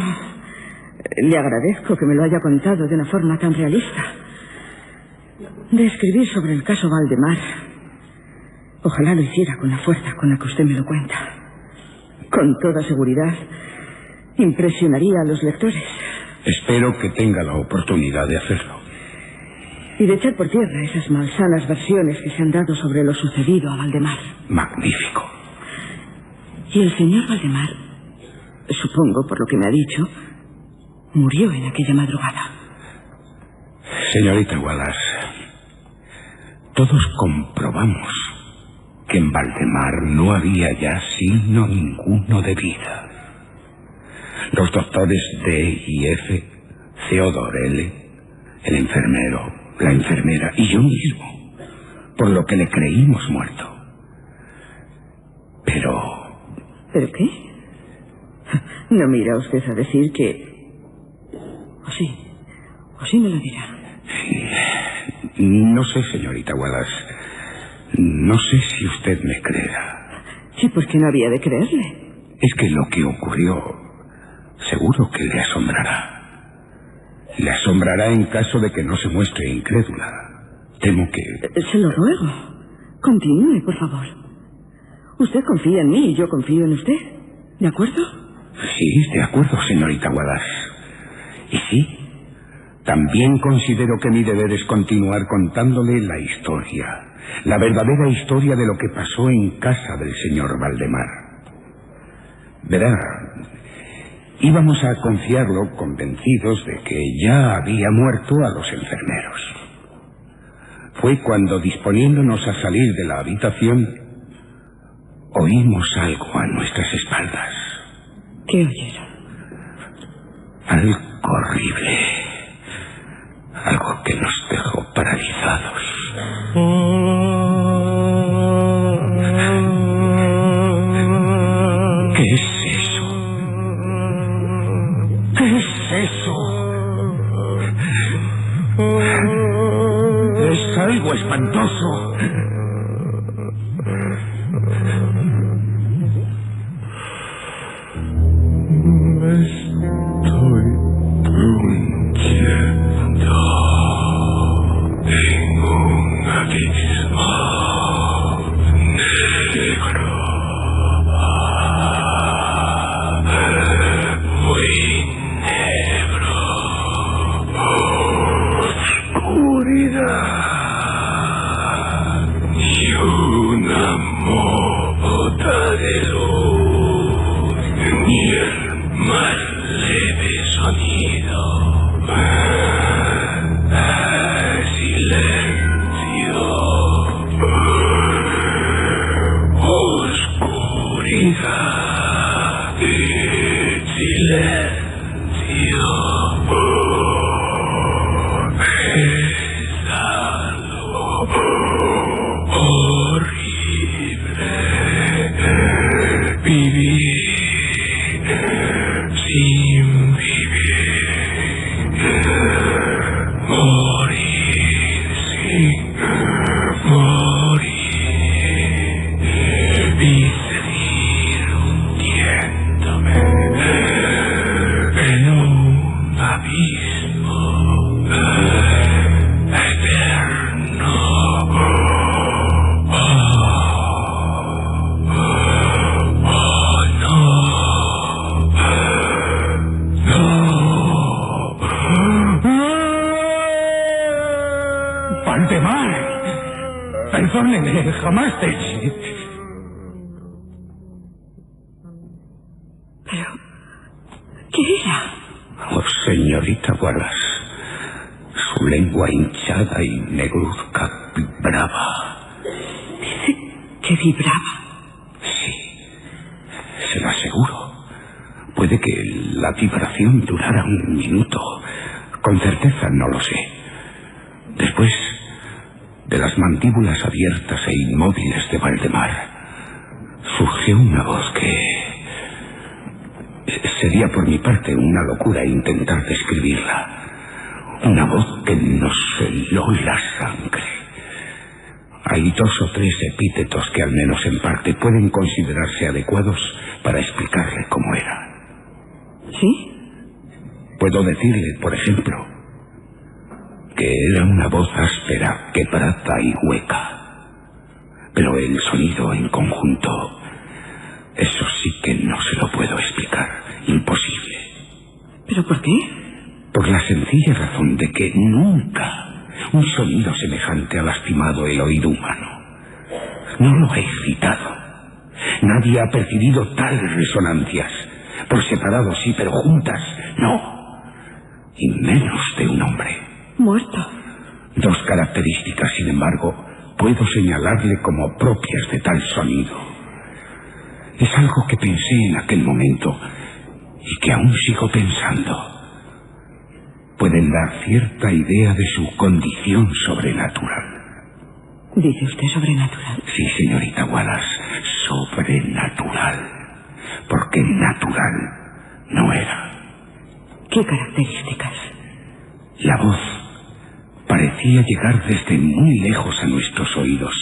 Le agradezco que me lo haya contado de una forma tan realista. De escribir sobre el caso Valdemar Ojalá lo hiciera con la fuerza con la que usted me lo cuenta. Con toda seguridad, impresionaría a los lectores. Espero que tenga la oportunidad de hacerlo. Y de echar por tierra esas malsanas versiones que se han dado sobre lo sucedido a Valdemar. Magnífico. Y el señor Valdemar, supongo por lo que me ha dicho, murió en aquella madrugada. Señorita Wallace, todos comprobamos que en Valdemar no había ya signo ninguno de vida. Los doctores D y F, Theodore L, el enfermero, la enfermera y yo mismo, por lo que le creímos muerto. ¿Pero qué? No me irá usted a decir que... O sí me lo dirá. No sé, señorita Wallace. No sé si usted me creerá. Sí, ¿por qué no había de creerle? Es que lo que ocurrió seguro que le asombrará. Le asombrará en caso de que no se muestre incrédula. Temo que... Se lo ruego. Continúe, por favor. Usted confía en mí y yo confío en usted. ¿De acuerdo? Sí, de acuerdo, señorita Wallace. Y sí, también considero que mi deber es continuar contándole la historia, la verdadera historia de lo que pasó en casa del señor Valdemar. Verá, íbamos a confiarlo convencidos de que ya había muerto a los enfermeros. Fue cuando, disponiéndonos a salir de la habitación, oímos algo a nuestras espaldas. ¿Qué oyeron? Algo horrible. Algo que nos dejó paralizados. ¿Qué es eso? ¿Qué es eso? Es algo espantoso. Perdóneme, jamás te eché. ¿Pero qué era? Oh, señorita Wallace, su lengua hinchada y negruzca vibraba. ¿Dice que vibraba? Sí, se lo aseguro. Puede que la vibración durara un minuto. Con certeza no lo sé. Después, de las mandíbulas abiertas e inmóviles de Valdemar, surgió una voz que... sería por mi parte una locura intentar describirla. Una voz que nos heló la sangre. Hay 2 o 3 epítetos que al menos en parte pueden considerarse adecuados para explicarle cómo era. ¿Sí? Puedo decirle, por ejemplo, que era una voz áspera, quebrada y hueca. Pero el sonido en conjunto, eso sí que no se lo puedo explicar. Imposible. ¿Pero por qué? Por la sencilla razón de que nunca un sonido semejante ha lastimado el oído humano. No lo ha excitado. Nadie ha percibido tales resonancias. Por separado sí, pero juntas no. Y menos de un hombre. Muerto. 2 características, sin embargo, puedo señalarle como propias de tal sonido. Es algo que pensé en aquel momento y que aún sigo pensando. Pueden dar cierta idea de su condición sobrenatural. ¿Dice usted sobrenatural? Sí, señorita Wallace, sobrenatural. Porque natural no era. ¿Qué características? La voz parecía llegar desde muy lejos a nuestros oídos,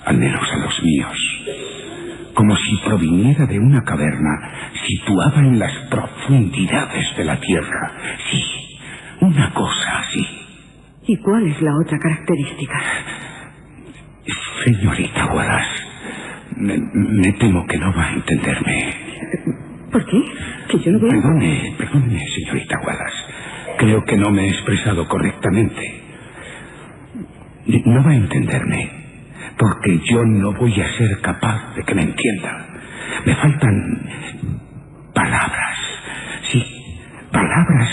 al menos a los míos. Como si proviniera de una caverna situada en las profundidades de la tierra. Sí, una cosa así. ¿Y cuál es la otra característica? Señorita Wallace, me temo que no va a entenderme. ¿Por qué? Que yo no veo... Perdóneme, señorita Wallace. Creo que no me he expresado correctamente. No va a entenderme, porque yo no voy a ser capaz de que me entienda. Me faltan palabras, sí, palabras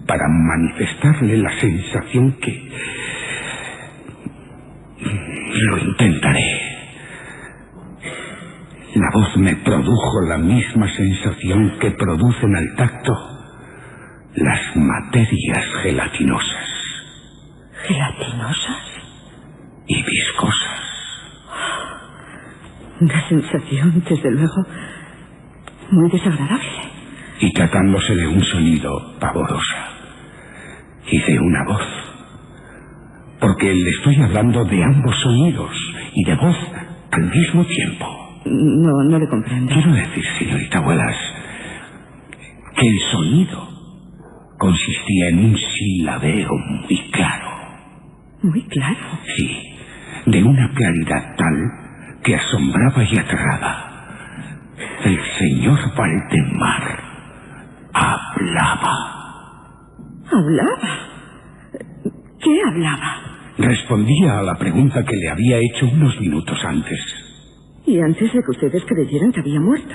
para manifestarle la sensación que... Lo intentaré. La voz me produjo la misma sensación que producen al tacto las materias gelatinosas. ¿Gelatinosas? Y viscosas. Una sensación, desde luego, muy desagradable. Y tratándose de un sonido pavorosa. Y de una voz. Porque le estoy hablando de ambos sonidos y de voz al mismo tiempo. No le comprendo. Quiero decir, señorita Wallace, que el sonido consistía en un silabeo muy claro. ¿Muy claro? Sí, de una claridad tal que asombraba y aterraba. El señor Valdemar hablaba. ¿Hablaba? ¿Qué hablaba? Respondía a la pregunta que le había hecho unos minutos antes. Y antes de que ustedes creyeran que había muerto.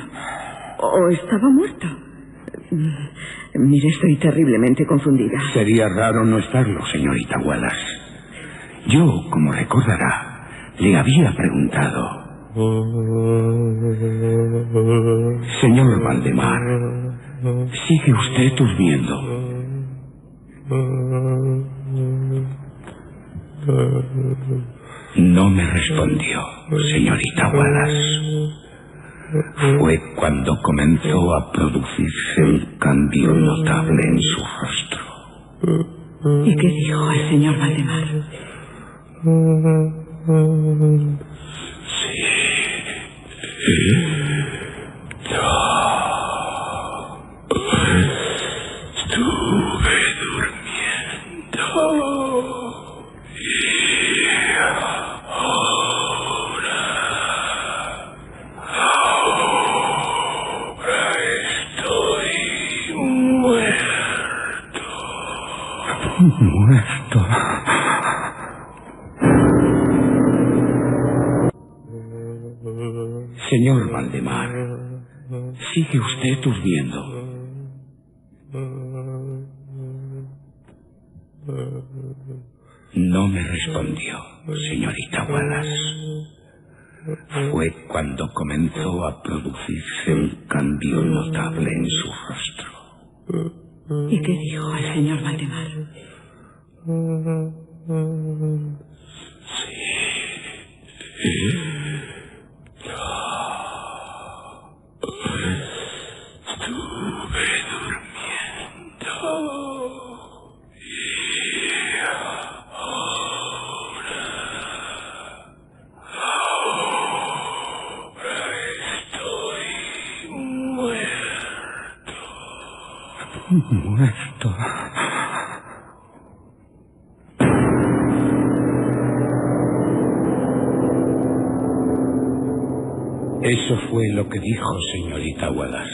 ¿O estaba muerto? Mire, estoy terriblemente confundida. Sería raro no estarlo, señorita Wallace. Yo, como recordará, le había preguntado... Señor Valdemar, ¿sigue usted durmiendo? No me respondió, señorita Wallace. Fue cuando comenzó a producirse un cambio notable en su rostro. ¿Y qué dijo el señor Valdemar? Estuve durmiendo y ahora estoy muerto. Muerto. Señor Valdemar, ¿sigue usted durmiendo? No me respondió, señorita Wallace. Fue cuando comenzó a producirse un cambio notable en su rostro. ¿Y qué dijo el señor Valdemar? Estuve durmiendo y ahora estoy muerto. Muerto. Eso fue lo que dijo señorita Wallace,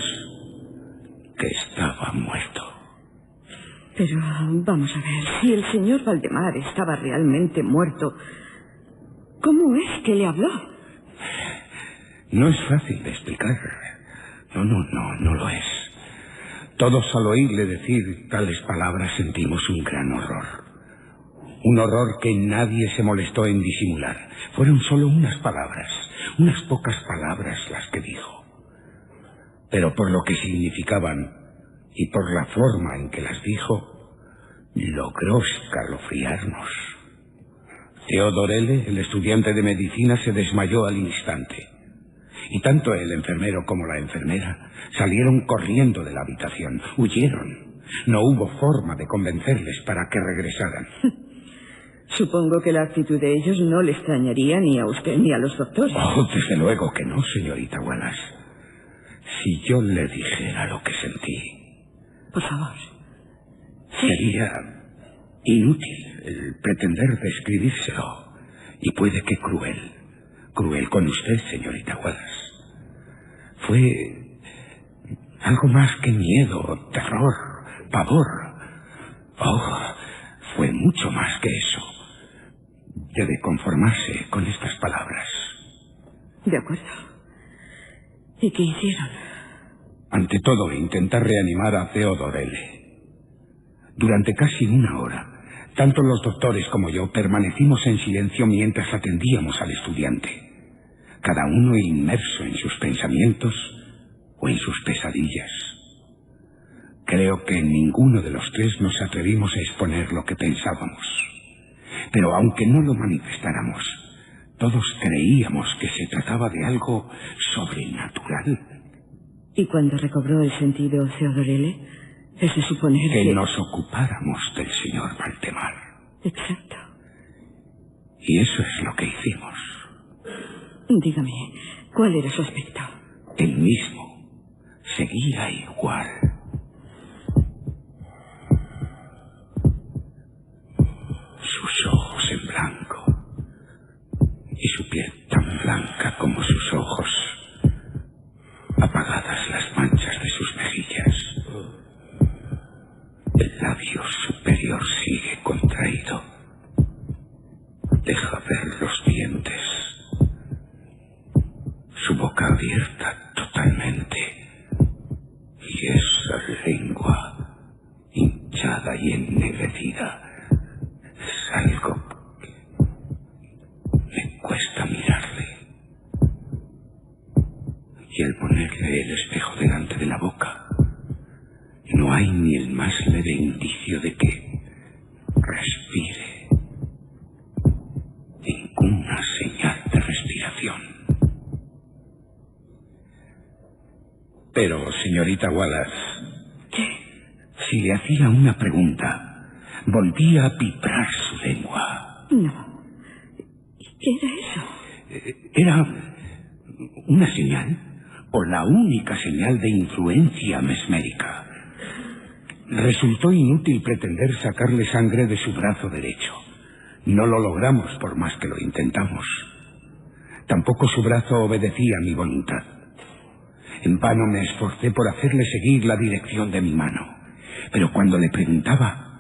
que estaba muerto. Pero vamos a ver, si el señor Valdemar estaba realmente muerto, ¿cómo es que le habló? No es fácil de explicar. No lo es. Todos al oírle decir tales palabras sentimos un gran horror. Un horror que nadie se molestó en disimular. Fueron solo unas palabras, unas pocas palabras las que dijo. Pero por lo que significaban y por la forma en que las dijo, logró escalofriarnos. Theodore L., el estudiante de medicina, se desmayó al instante. Y tanto el enfermero como la enfermera salieron corriendo de la habitación, huyeron. No hubo forma de convencerles para que regresaran. Supongo que la actitud de ellos no le extrañaría ni a usted ni a los doctores. Oh, desde luego que no, señorita Wallace. Si yo le dijera lo que sentí... Por favor. Sería inútil el pretender describírselo. Y puede que cruel. Cruel con usted, señorita Wallace. Fue algo más que miedo, terror, pavor. Oh, fue mucho más que eso. Debe conformarse con estas palabras. De acuerdo. ¿Y qué hicieron? Ante todo, intentar reanimar a Theodore L. Durante casi una hora, tanto los doctores como yo permanecimos en silencio mientras atendíamos al estudiante, cada uno inmerso en sus pensamientos o en sus pesadillas. Creo que ninguno de los tres nos atrevimos a exponer lo que pensábamos. Pero aunque no lo manifestáramos, todos creíamos que se trataba de algo sobrenatural. ¿Y cuando recobró el sentido Theodore L., es de suponer que nos ocupáramos del señor Valdemar? Exacto. Y eso es lo que hicimos. Dígame, ¿cuál era su aspecto? El mismo. Seguía igual. Sus ojos en blanco. Y su piel tan blanca como sus ojos. Apagadas las manchas de sus mejillas. El labio superior sigue contraído. Deja ver los dientes. Su boca abierta totalmente. Y esa lengua hinchada y ennegrecida. Es algo que me cuesta mirarle. Y al ponerle el espejo delante de la boca, no hay ni el más leve indicio de que respire. Ninguna señal de respiración. Pero, señorita Wallace, ¿Qué? si le hacía una pregunta, volvía a vibrar su lengua. No. ¿Qué era eso? Era una señal, o la única señal de influencia mesmérica. Resultó inútil pretender sacarle sangre de su brazo derecho. No lo logramos por más que lo intentamos. Tampoco su brazo obedecía a mi voluntad. En vano me esforcé por hacerle seguir la dirección de mi mano. Pero cuando le preguntaba,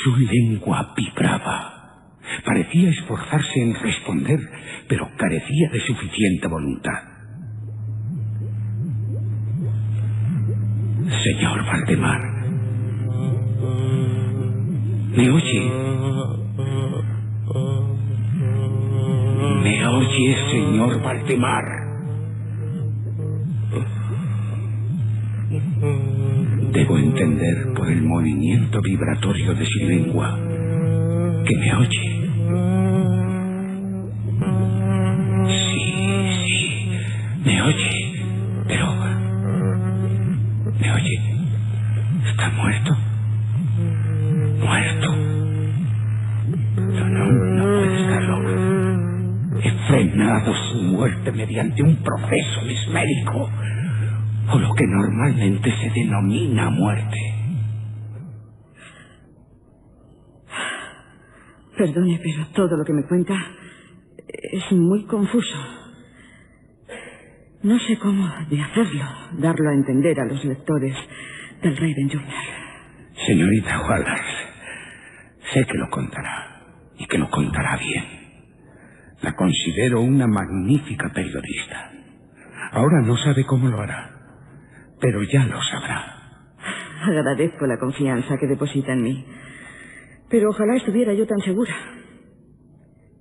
su lengua vibraba. Parecía esforzarse en responder, pero carecía de suficiente voluntad. Señor Valdemar, ¿me oye? ¿Me oye, señor Valdemar? Debo entender por el movimiento vibratorio de su lengua que me oye. Sí, me oye, pero... ¿me oye? ¿Está muerto? ¿Muerto? No puede estarlo. He frenado su muerte mediante un proceso mesmérico, o lo que normalmente se denomina muerte. Perdone, pero todo lo que me cuenta es muy confuso. No sé cómo de hacerlo, darlo a entender a los lectores del Raven Journal. Señorita Wallace, sé que lo contará, y que lo contará bien. La considero una magnífica periodista. Ahora no sabe cómo lo hará, pero ya lo sabrá. Agradezco la confianza que deposita en mí, pero ojalá estuviera yo tan segura.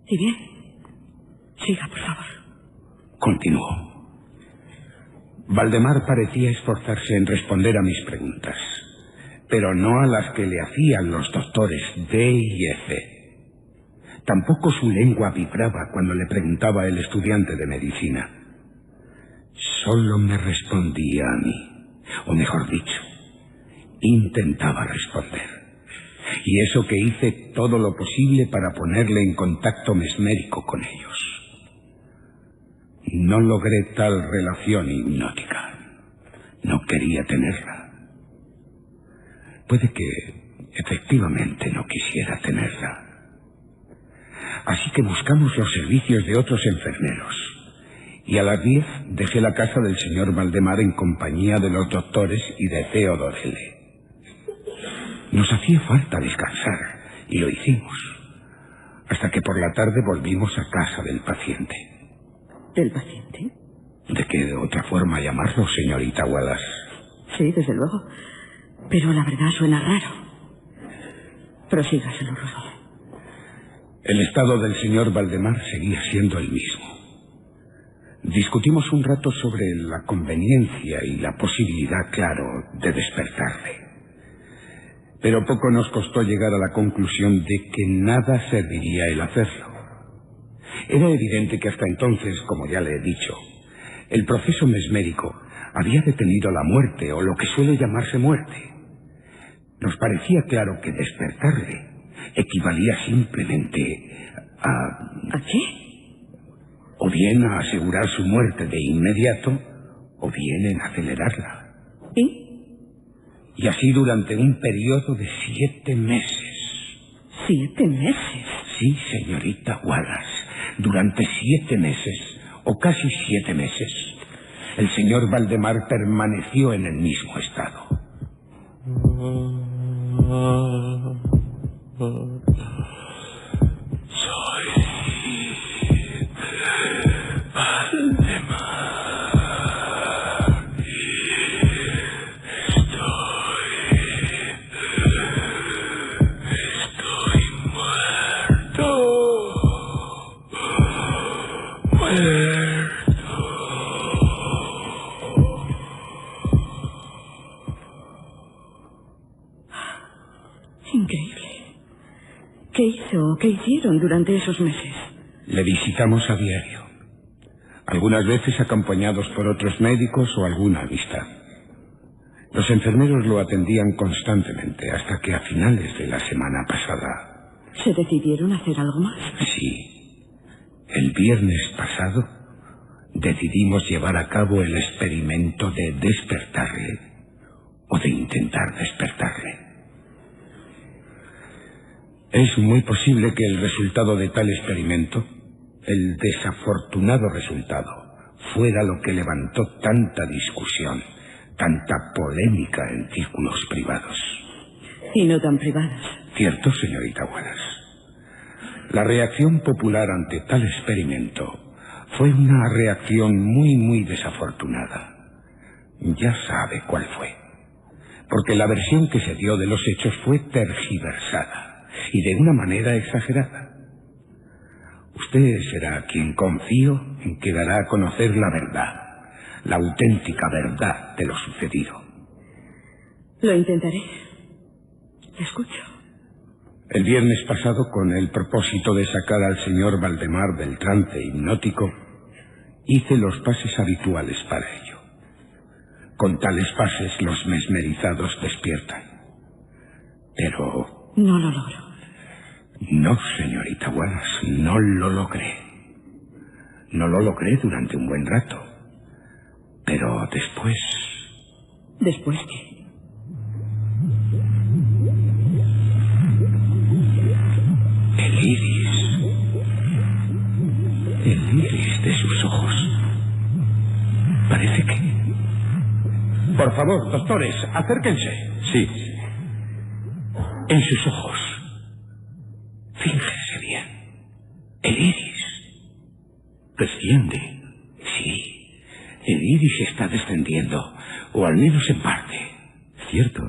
Y bien, siga, por favor. Continuó. Valdemar parecía esforzarse en responder a mis preguntas, pero no a las que le hacían los doctores D y F. Tampoco su lengua vibraba cuando le preguntaba el estudiante de medicina. Solo me respondía a mí, o mejor dicho, intentaba responder. Y eso que hice todo lo posible para ponerle en contacto mesmérico con ellos. No logré tal relación hipnótica. No quería tenerla. Puede que efectivamente no quisiera tenerla. Así que buscamos los servicios de otros enfermeros. Y a las 10 dejé la casa del señor Valdemar en compañía de los doctores y de Theodore L. Nos hacía falta descansar, y lo hicimos. Hasta que por la tarde volvimos a casa del paciente. ¿Del paciente? ¿De qué otra forma llamarlo, señorita Wallace? Sí, desde luego. Pero la verdad suena raro. Prosiga, señor Rodolfo. El estado del señor Valdemar seguía siendo el mismo. Discutimos un rato sobre la conveniencia y la posibilidad, claro, de despertarle. Pero poco nos costó llegar a la conclusión de que nada serviría el hacerlo. Era evidente que hasta entonces, como ya le he dicho, el proceso mesmérico había detenido la muerte, o lo que suele llamarse muerte. Nos parecía claro que despertarle equivalía simplemente a... ¿A qué? O bien a asegurar su muerte de inmediato, o bien en acelerarla. Y así durante un periodo de 7 meses. ¿7 meses? Sí, señorita Wallace. Durante 7 meses, o casi 7 meses, el señor Valdemar permaneció en el mismo estado. Soy Valdemar y estoy muerto. Increíble. ¿Qué hizo o qué hicieron durante esos meses? Le visitamos a diario, algunas veces acompañados por otros médicos o alguna amistad. Los enfermeros lo atendían constantemente hasta que a finales de la semana pasada... ¿Se decidieron a hacer algo más? Sí. El viernes pasado decidimos llevar a cabo el experimento de despertarle o de intentar despertarle. Es muy posible que el resultado de tal experimento, el desafortunado resultado, fuera lo que levantó tanta discusión, tanta polémica en círculos privados. Y no tan privadas. Cierto, señorita Wallace. La reacción popular ante tal experimento fue una reacción muy desafortunada. Ya sabe cuál fue. Porque la versión que se dio de los hechos fue tergiversada. Y de una manera exagerada. Usted será quien confío en que dará a conocer la verdad, la auténtica verdad de lo sucedido. Lo intentaré. Le escucho. El viernes pasado, con el propósito de sacar al señor Valdemar del trance hipnótico, hice los pases habituales para ello. Con tales pases los mesmerizados despiertan. Pero... no lo logro. No, señorita Wallace, no lo logré. No lo logré durante un buen rato. Pero después... ¿Después qué? El iris de sus ojos. Por favor, doctores, acérquense. Sí. En sus ojos. Fíjese bien. El iris. Desciende. Sí. El iris está descendiendo. O al menos en parte. Cierto.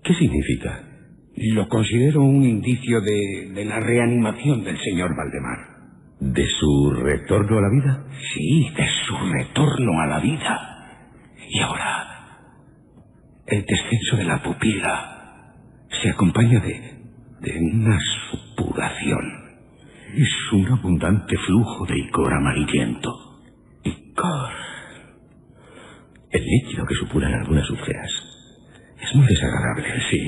¿Qué significa? Lo considero un indicio de la reanimación del señor Valdemar. ¿De su retorno a la vida? Sí, de su retorno a la vida. Y ahora, el descenso de la pupila se acompaña de una supuración. Es un abundante flujo de icor amarillento. Icor. El líquido que supuran algunas úlceras. Es muy desagradable. Sí,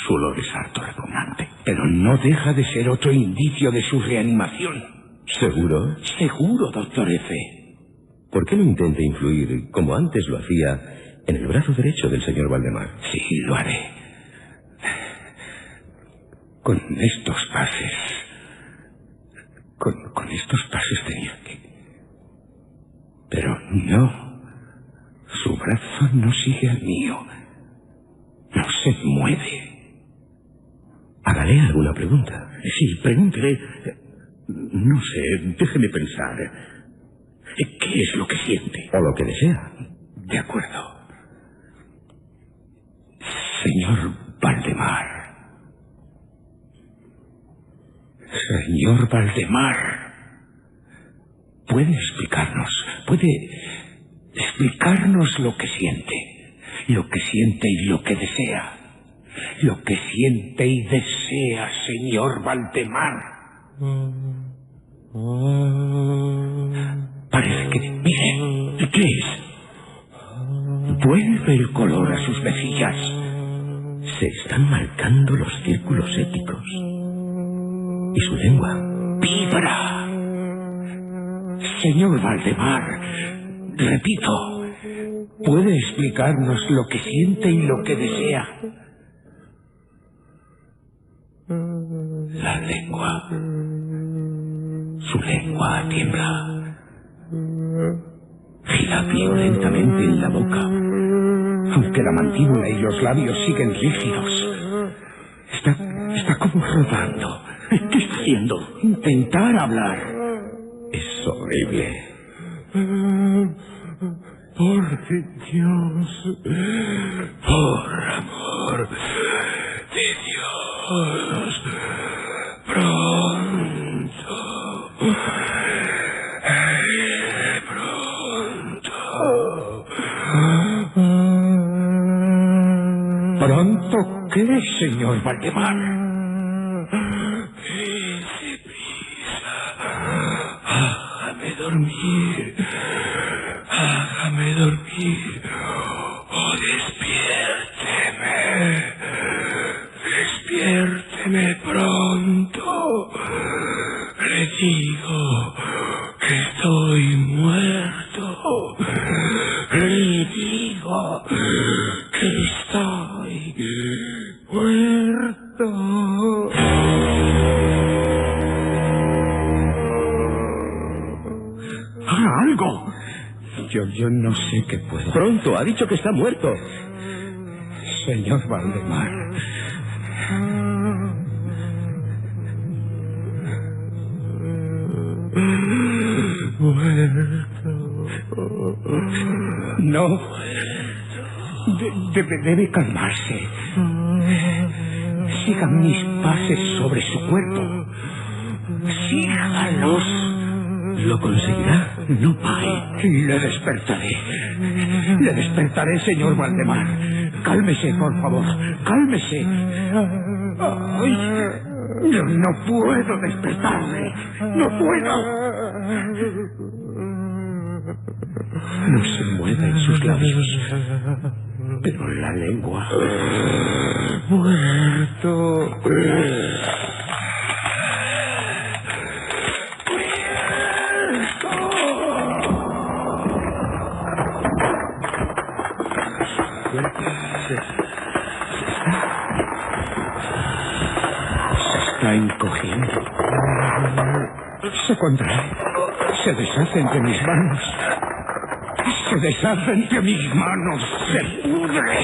su olor es harto repugnante. Pero no deja de ser otro indicio de su reanimación. ¿Seguro? Seguro, doctor F. ¿Por qué no intenta influir, como antes lo hacía, en el brazo derecho del señor Valdemar? Sí, lo haré. Con estos pases... Con estos pases tenía que... Pero no. Su brazo no sigue al mío. No se mueve. Hágale alguna pregunta. Sí, pregúntele. No sé, déjeme pensar. ¿Qué es lo que siente? O lo que desea. De acuerdo. Señor Valdemar. Señor Valdemar. ¿Puede explicarnos lo que siente? Lo que siente y lo que desea. Lo que siente y desea, señor Valdemar. Parece que... Mire, ¿qué es? Vuelve el color a sus mejillas. Se están marcando los círculos éticos. Y su lengua vibra. Señor Valdemar, repito, ¿puede explicarnos lo que siente y lo que desea? La lengua. Su lengua tiembla. Gira violentamente en la boca, aunque la mandíbula y los labios siguen rígidos. Está como rodando. ¿Qué está haciendo? Intentar hablar. Es horrible. Por Dios, por amor de Dios, pronto, pronto. ¿Pronto qué, señor Valdemar? Hágame dormir. Hágame dormir. Oh, despiérteme. Despiérteme pronto. Le digo que estoy muerto. Le digo que estoy muerto. ¡Haga algo! Yo no sé qué puedo. Pronto, ha dicho que está muerto. Señor Valdemar. No. Debe calmarse. Sigan mis pases sobre su cuerpo. Sígalos. ¿Lo conseguirá? No pare. Le despertaré. Le despertaré, señor Valdemar. Cálmese, por favor. Cálmese. Ay, yo no puedo despertarle. No puedo. No se mueve en sus labios. Pero la lengua... Muerto. Se está encogiendo. Se contrae. Se deshace entre mis manos. Se deshace entre mis manos. Se pudre.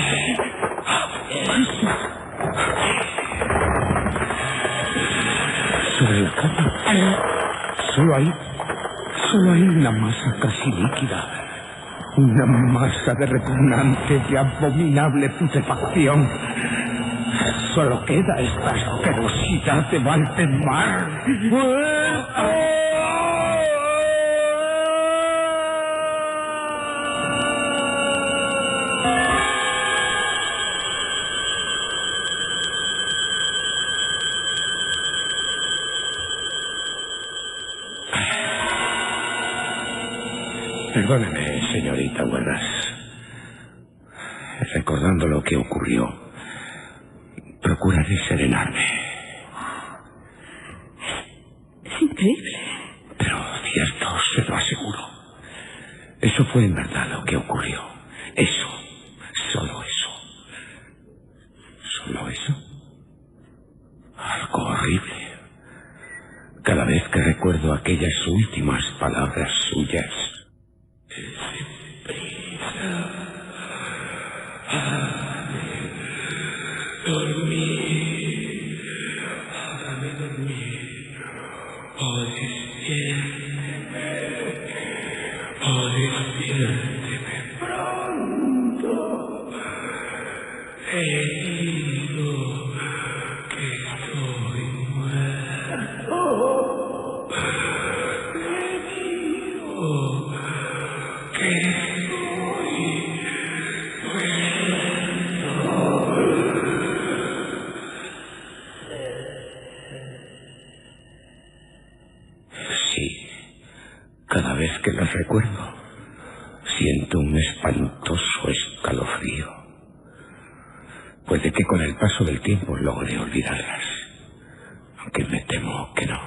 Sobre la cama. Solo hay una masa casi líquida. Una masa de repugnante y abominable putrefacción. Solo queda esta asquerosidad de Valdemar. Perdóneme, señorita Wallace. Recordando lo que ocurrió, procuraré serenarme. Es increíble. Pero cierto, se lo aseguro. Eso fue en verdad lo que ocurrió. Eso. Solo eso. ¿Solo eso? Algo horrible. Cada vez que recuerdo aquellas últimas palabras suyas. Dormir, hágame dormir, despiérteme pronto, le digo que estoy muerto, le digo que estoy Cada vez que las recuerdo, siento un espantoso escalofrío. Puede que con el paso del tiempo logre olvidarlas, aunque me temo que no.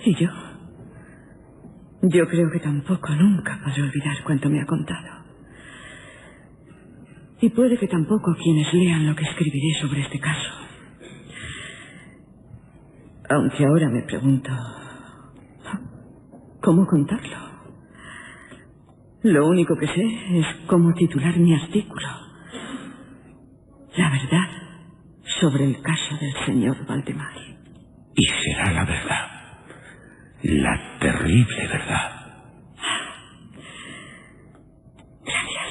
¿Y yo? Yo creo que tampoco nunca podré olvidar cuanto me ha contado. Y puede que tampoco quienes lean lo que escribiré sobre este caso. Aunque ahora me pregunto, ¿cómo contarlo? Lo único que sé es cómo titular mi artículo. La verdad sobre el caso del señor Valdemar. Y será la verdad. La terrible verdad. Gracias.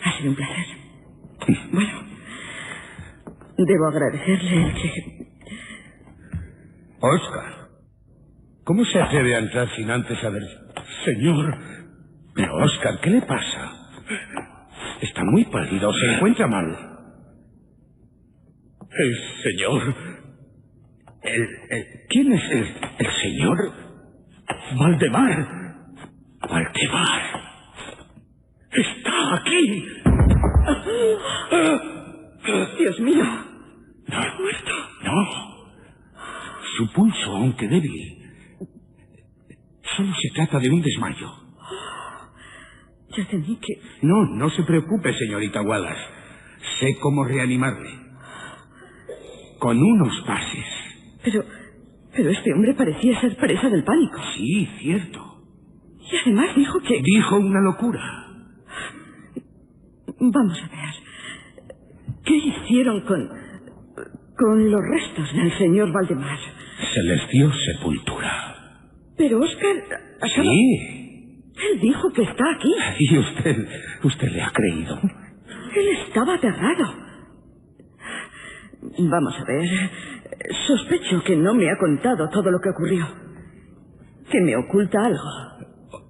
Ha sido un placer. Bueno, debo agradecerle el que... Oscar, ¿cómo se atreve a entrar sin antes haber... Señor... Pero, Oscar, ¿qué le pasa? Está muy pálido, se encuentra mal. El señor... ¿Quién es el señor? Valdemar. Valdemar. Está aquí. Dios mío. No ha muerto, no. Su pulso, aunque débil, solo se trata de un desmayo. Ya temí que... No se preocupe, señorita Wallace. Sé cómo reanimarle. Con unos pases. Pero este hombre parecía ser presa del pánico. Sí, cierto. Y además dijo que... Dijo una locura. Vamos a ver. ¿Qué hicieron con los restos del señor Valdemar? Se les dio sepultura. Pero Oscar acaba... Sí. Él dijo que está aquí. ¿Y usted le ha creído? Él estaba aterrado. Vamos a ver. Sospecho que no me ha contado todo lo que ocurrió. Que me oculta algo.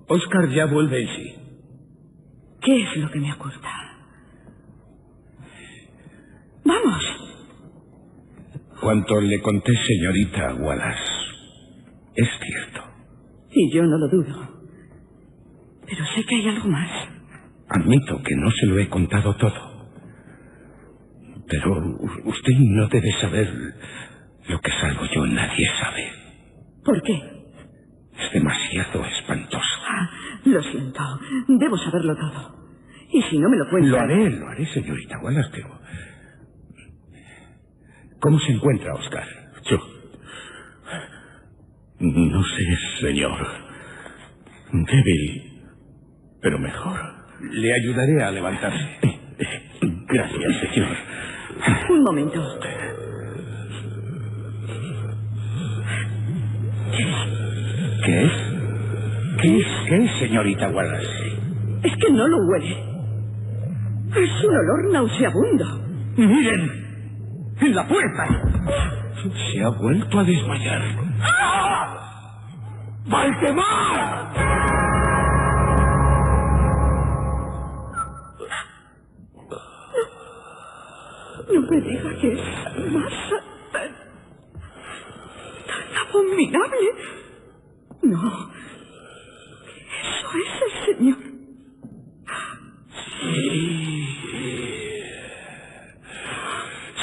Oscar ya vuelve en sí. ¿Qué es lo que me oculta? ¡Vamos! Cuanto le conté, señorita Wallace, es cierto. Y yo no lo dudo. Pero sé que hay algo más. Admito que no se lo he contado todo. Pero usted no debe saber lo que salvo yo. Nadie sabe. ¿Por qué? Es demasiado espantoso. Lo siento. Debo saberlo todo. Y si no me lo cuenta... Lo haré, señorita Wallace, pero... ¿Cómo se encuentra, Oscar? No sé, señor. Débil, pero mejor. Le ayudaré a levantarse. Gracias, señor. Un momento. ¿Qué es? ¿Qué es, señorita Wallace? Es que no lo huele. Es un olor nauseabundo. ¡Miren! ¡En la puerta! Se ha vuelto a desmayar. ¡Valdemar! No me diga que es masa tan abominable. No. Eso es el señor. Sí.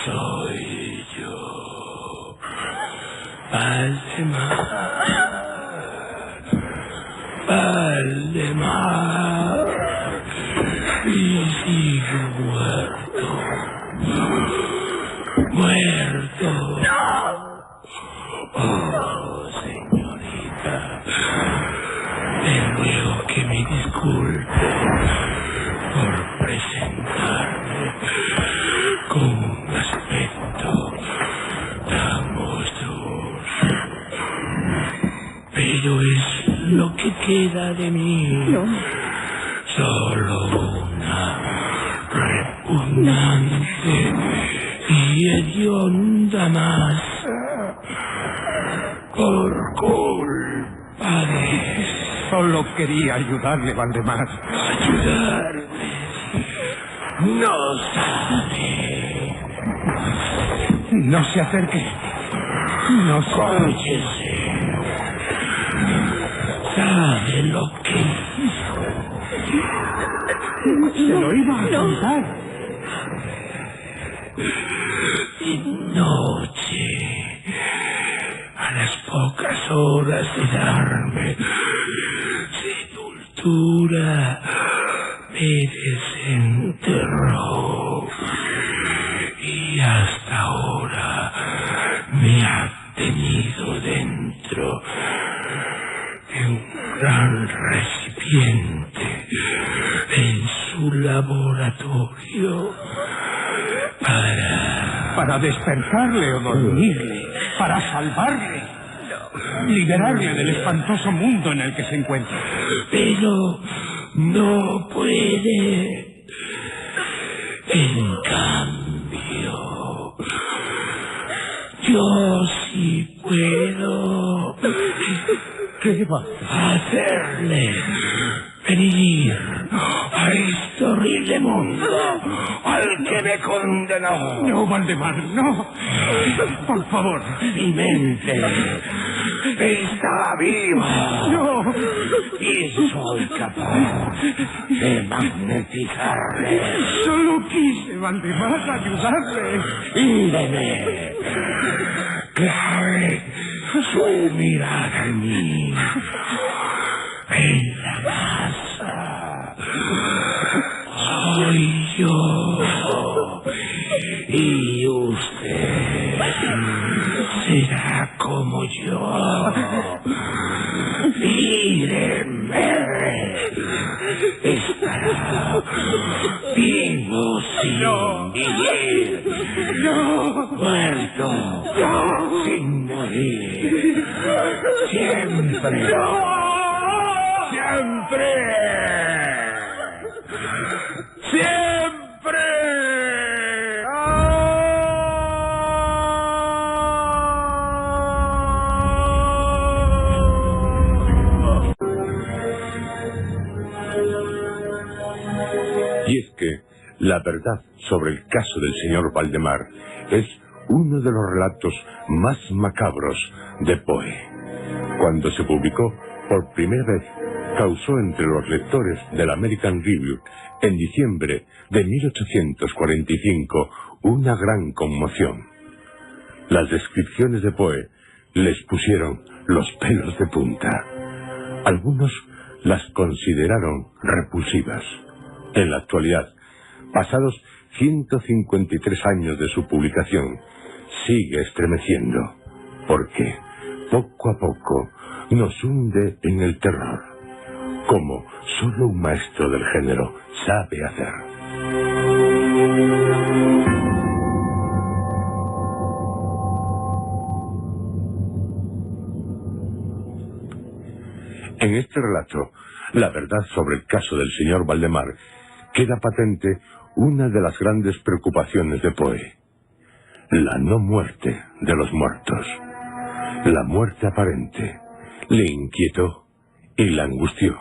Soy yo. Valdemar. Valdemar. Y sigo muerto. Muerto. Oh, señorita. Le ruego que me disculpe por presentarme con un aspecto tan monstruoso. Pero es lo que queda de mí. No. Solo una repugnante y hedionda masa por culpa de... Solo quería ayudarle, Valdemar. Ayudarme. No sabe. No se acerque. No se... Cállese. Sabe lo que hizo. Se lo iba a contar. Y noche, a las pocas horas de darme sepultura, me desenterró. Y hasta ahora me ha tenido dentro de un gran recipiente en su laboratorio Para despertarle o dormirle. Para salvarle. Liberarle del espantoso mundo en el que se encuentra. Pero no puede. En cambio, yo sí puedo. ¿Qué va? Hacerle venir a este horrible mundo al que me condenó. No, Valdemar, no. Por favor. Mi mente está viva. No. Y soy capaz de magnetizarle. Solo quise, Valdemar, ayudarle. Índeme. Clave su mirada en mí. En la masa. Soy yo. Y usted será como yo. Míreme. Estará vivo sin vivir. Muerto sin morir. Siempre. ¡Siempre! ¡Siempre! Y es que la verdad sobre el caso del señor Valdemar es uno de los relatos más macabros de Poe. Cuando se publicó por primera vez, causó entre los lectores del American Review en diciembre de 1845 una gran conmoción. Las descripciones de Poe les pusieron los pelos de punta. Algunos las consideraron repulsivas. En la actualidad, pasados 153 años de su publicación, sigue estremeciendo. ¿Por qué? poco a poco, nos hunde en el terror, como solo un maestro del género sabe hacer. En este relato, la verdad sobre el caso del señor Valdemar, queda patente una de las grandes preocupaciones de Poe: la no muerte de los muertos. La muerte aparente le inquietó y la angustió,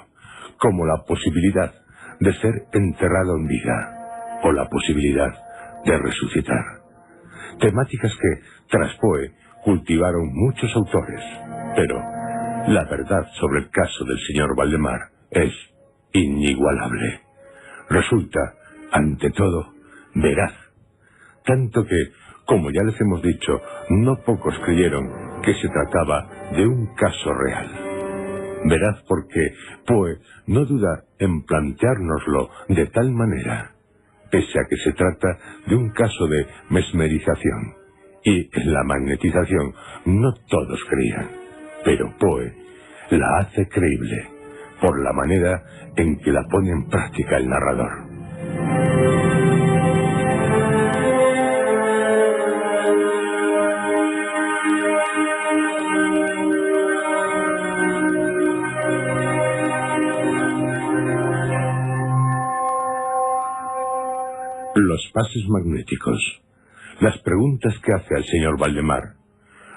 como la posibilidad de ser enterrado en vida o la posibilidad de resucitar. Temáticas que, tras Poe, cultivaron muchos autores, pero la verdad sobre el caso del señor Valdemar es inigualable. Resulta, ante todo, veraz. Tanto que, como ya les hemos dicho, no pocos creyeron que se trataba de un caso real. Veraz porque Poe no duda en planteárnoslo de tal manera, pese a que se trata de un caso de mesmerización. Y en la magnetización no todos creían, pero Poe la hace creíble por la manera en que la pone en práctica el narrador. Los pases magnéticos, las preguntas que hace al señor Valdemar,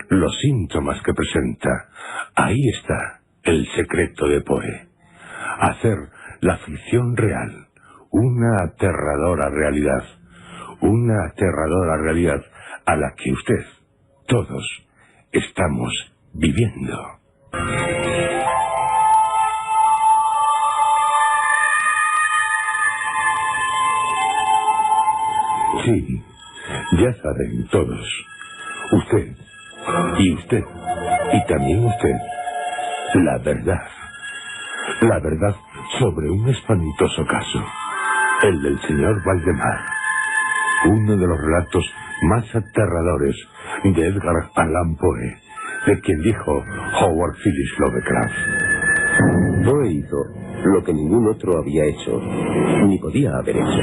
los síntomas que presenta, ahí está el secreto de Poe. Hacer la ficción real una aterradora realidad a la que usted, todos, estamos viviendo. Sí, ya saben todos, usted, y también usted, la verdad sobre un espantoso caso, el del señor Valdemar, uno de los relatos más aterradores de Edgar Allan Poe, de quien dijo Howard Phillips Lovecraft. Poe hizo lo que ningún otro había hecho, ni podía haber hecho.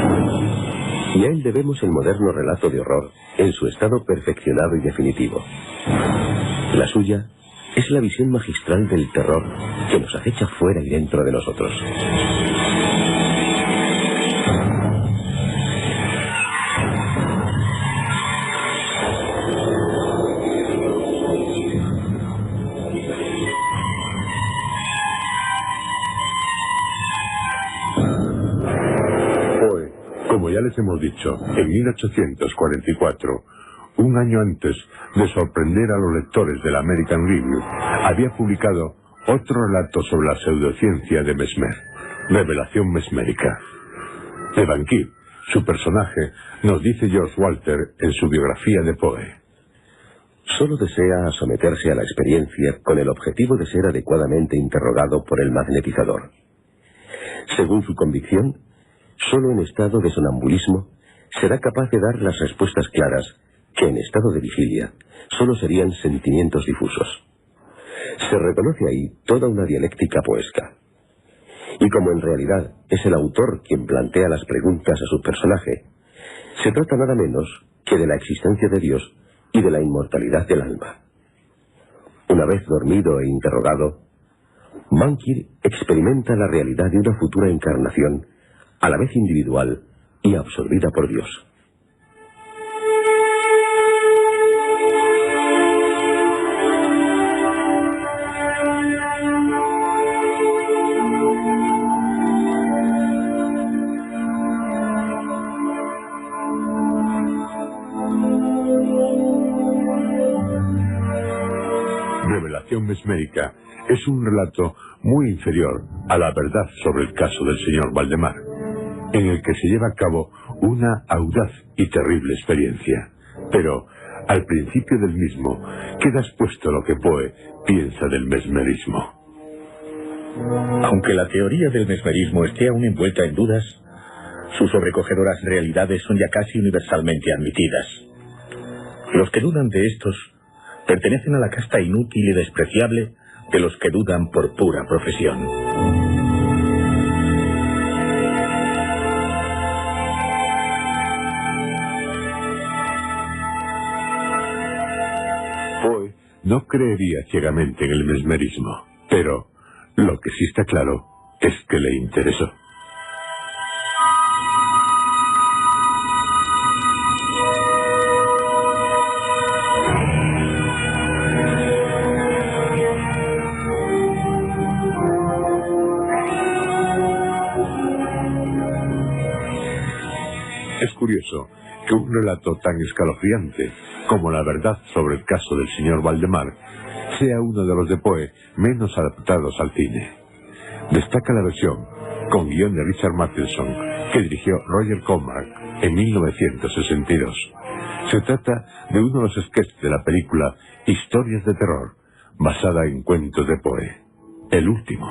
Y a él debemos el moderno relato de horror en su estado perfeccionado y definitivo. La suya es la visión magistral del terror que nos acecha fuera y dentro de nosotros. Poe, como ya les hemos dicho, en 1844, un año antes de sorprender a los lectores del American Review, había publicado otro relato sobre la pseudociencia de Mesmer, Revelación Mesmérica. De Banquet, su personaje, nos dice George Walter en su biografía de Poe: solo desea someterse a la experiencia con el objetivo de ser adecuadamente interrogado por el magnetizador. Según su convicción, solo en estado de sonambulismo será capaz de dar las respuestas claras que en estado de vigilia solo serían sentimientos difusos. Se reconoce ahí toda una dialéctica poesca. Y como en realidad es el autor quien plantea las preguntas a su personaje, se trata nada menos que de la existencia de Dios y de la inmortalidad del alma. Una vez dormido e interrogado, Mankir experimenta la realidad de una futura encarnación, a la vez individual y absorbida por Dios. Revelación Mesmérica es un relato muy inferior a la verdad sobre el caso del señor Valdemar, en el que se lleva a cabo una audaz y terrible experiencia. Pero, al principio del mismo, queda expuesto lo que Poe piensa del mesmerismo. Aunque la teoría del mesmerismo esté aún envuelta en dudas, sus sobrecogedoras realidades son ya casi universalmente admitidas. Los que dudan de estos Pertenecen a la casta inútil y despreciable de los que dudan por pura profesión. Poe no creería ciegamente en el mesmerismo, pero lo que sí está claro es que le interesó. Es curioso que un relato tan escalofriante como La verdad sobre el caso del señor Valdemar sea uno de los de Poe menos adaptados al cine. Destaca la versión, con guión de Richard Matheson, que dirigió Roger Corman en 1962. Se trata de uno de los sketches de la película Historias de terror, basada en cuentos de Poe. El último.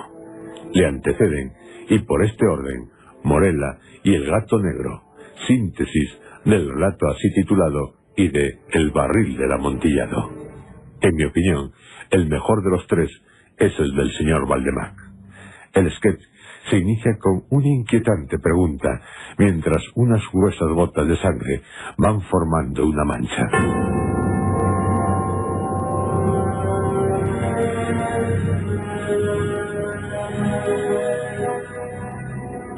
Le anteceden, y por este orden, Morella y el gato negro, síntesis del relato así titulado y de El barril del amontillado. En mi opinión, el mejor de los tres es el del señor Valdemar. El sketch se inicia con una inquietante pregunta, mientras unas gruesas gotas de sangre van formando una mancha.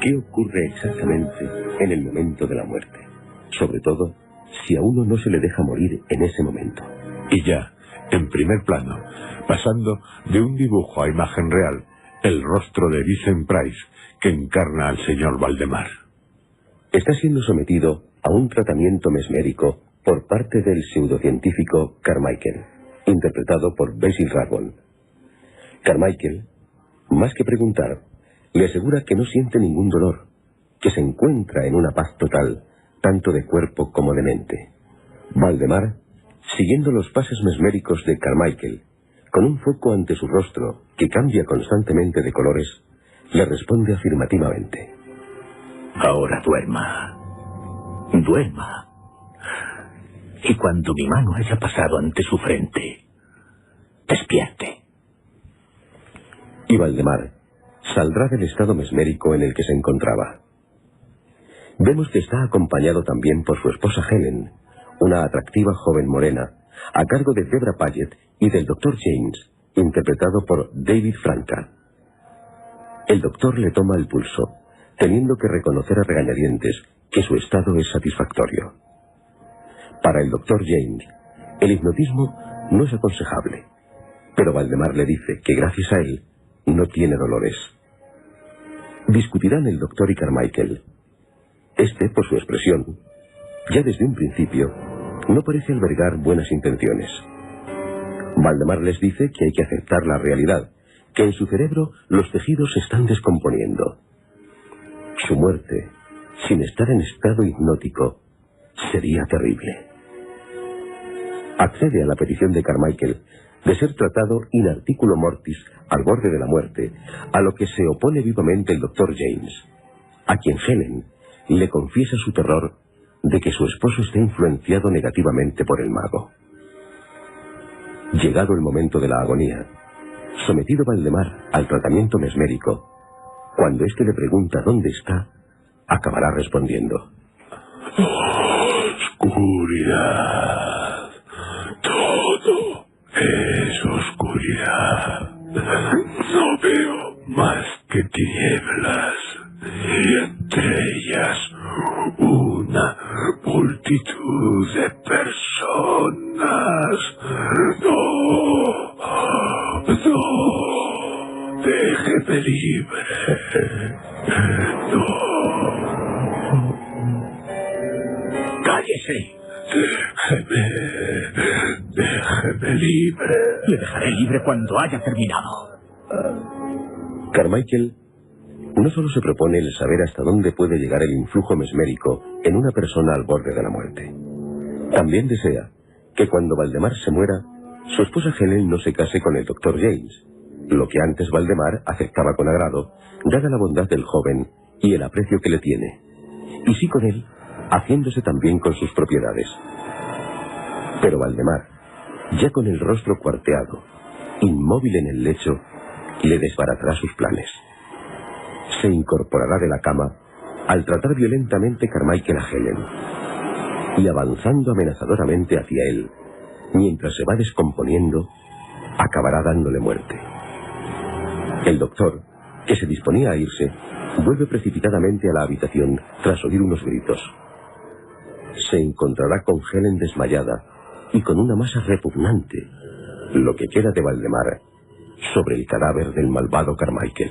¿Qué ocurre exactamente en el momento de la muerte? Sobre todo, si a uno no se le deja morir en ese momento. Y ya, en primer plano, pasando de un dibujo a imagen real, el rostro de Vincent Price, que encarna al señor Valdemar. Está siendo sometido a un tratamiento mesmérico por parte del pseudocientífico Carmichael, interpretado por Basil Rathbone. Carmichael, más que preguntar, le asegura que no siente ningún dolor, que se encuentra en una paz total, tanto de cuerpo como de mente. Valdemar, siguiendo los pasos mesméricos de Carmichael, con un foco ante su rostro que cambia constantemente de colores, le responde afirmativamente. Ahora duerma. Duerma. Y cuando mi mano haya pasado ante su frente, despierte. Y Valdemar saldrá del estado mesmérico en el que se encontraba. Vemos que está acompañado también por su esposa Helen, una atractiva joven morena, a cargo de Debra Paget y del Dr. James, interpretado por David Franca. El doctor le toma el pulso, teniendo que reconocer a regañadientes que su estado es satisfactorio. Para el Dr. James, el hipnotismo no es aconsejable, pero Valdemar le dice que gracias a él no tiene dolores. Discutirán el doctor y Carmichael. Este, por su expresión, ya desde un principio, no parece albergar buenas intenciones. Valdemar les dice que hay que aceptar la realidad, que en su cerebro los tejidos se están descomponiendo. Su muerte, sin estar en estado hipnótico, sería terrible. Accede a la petición de Carmichael de ser tratado in articulo mortis al borde de la muerte, a lo que se opone vivamente el Dr. James, a quien Helen le confiesa su terror de que su esposo esté influenciado negativamente por el mago. Llegado el momento de la agonía, sometido Valdemar al tratamiento mesmérico, cuando éste le pregunta dónde está, acabará respondiendo. Oscuridad. Todo es oscuridad. No veo más que tinieblas, y entre ellas una multitud de personas. No, déjeme libre. No. ¡Cállese! Déjeme libre. Le dejaré libre cuando haya terminado. Carmichael no solo se propone el saber hasta dónde puede llegar el influjo mesmérico en una persona al borde de la muerte. También desea que cuando Valdemar se muera, su esposa Helen no se case con el Dr. James, lo que antes Valdemar aceptaba con agrado, dada la bondad del joven y el aprecio que le tiene, y sí con él, haciéndose también con sus propiedades. Pero Valdemar, ya con el rostro cuarteado, inmóvil en el lecho, le desbaratará sus planes. Se incorporará de la cama al tratar violentamente Carmichael a Helen, y avanzando amenazadoramente hacia él, mientras se va descomponiendo, acabará dándole muerte. El doctor, que se disponía a irse, vuelve precipitadamente a la habitación tras oír unos gritos. Se encontrará con Helen desmayada y con una masa repugnante, lo que queda de Valdemar, sobre el cadáver del malvado Carmichael.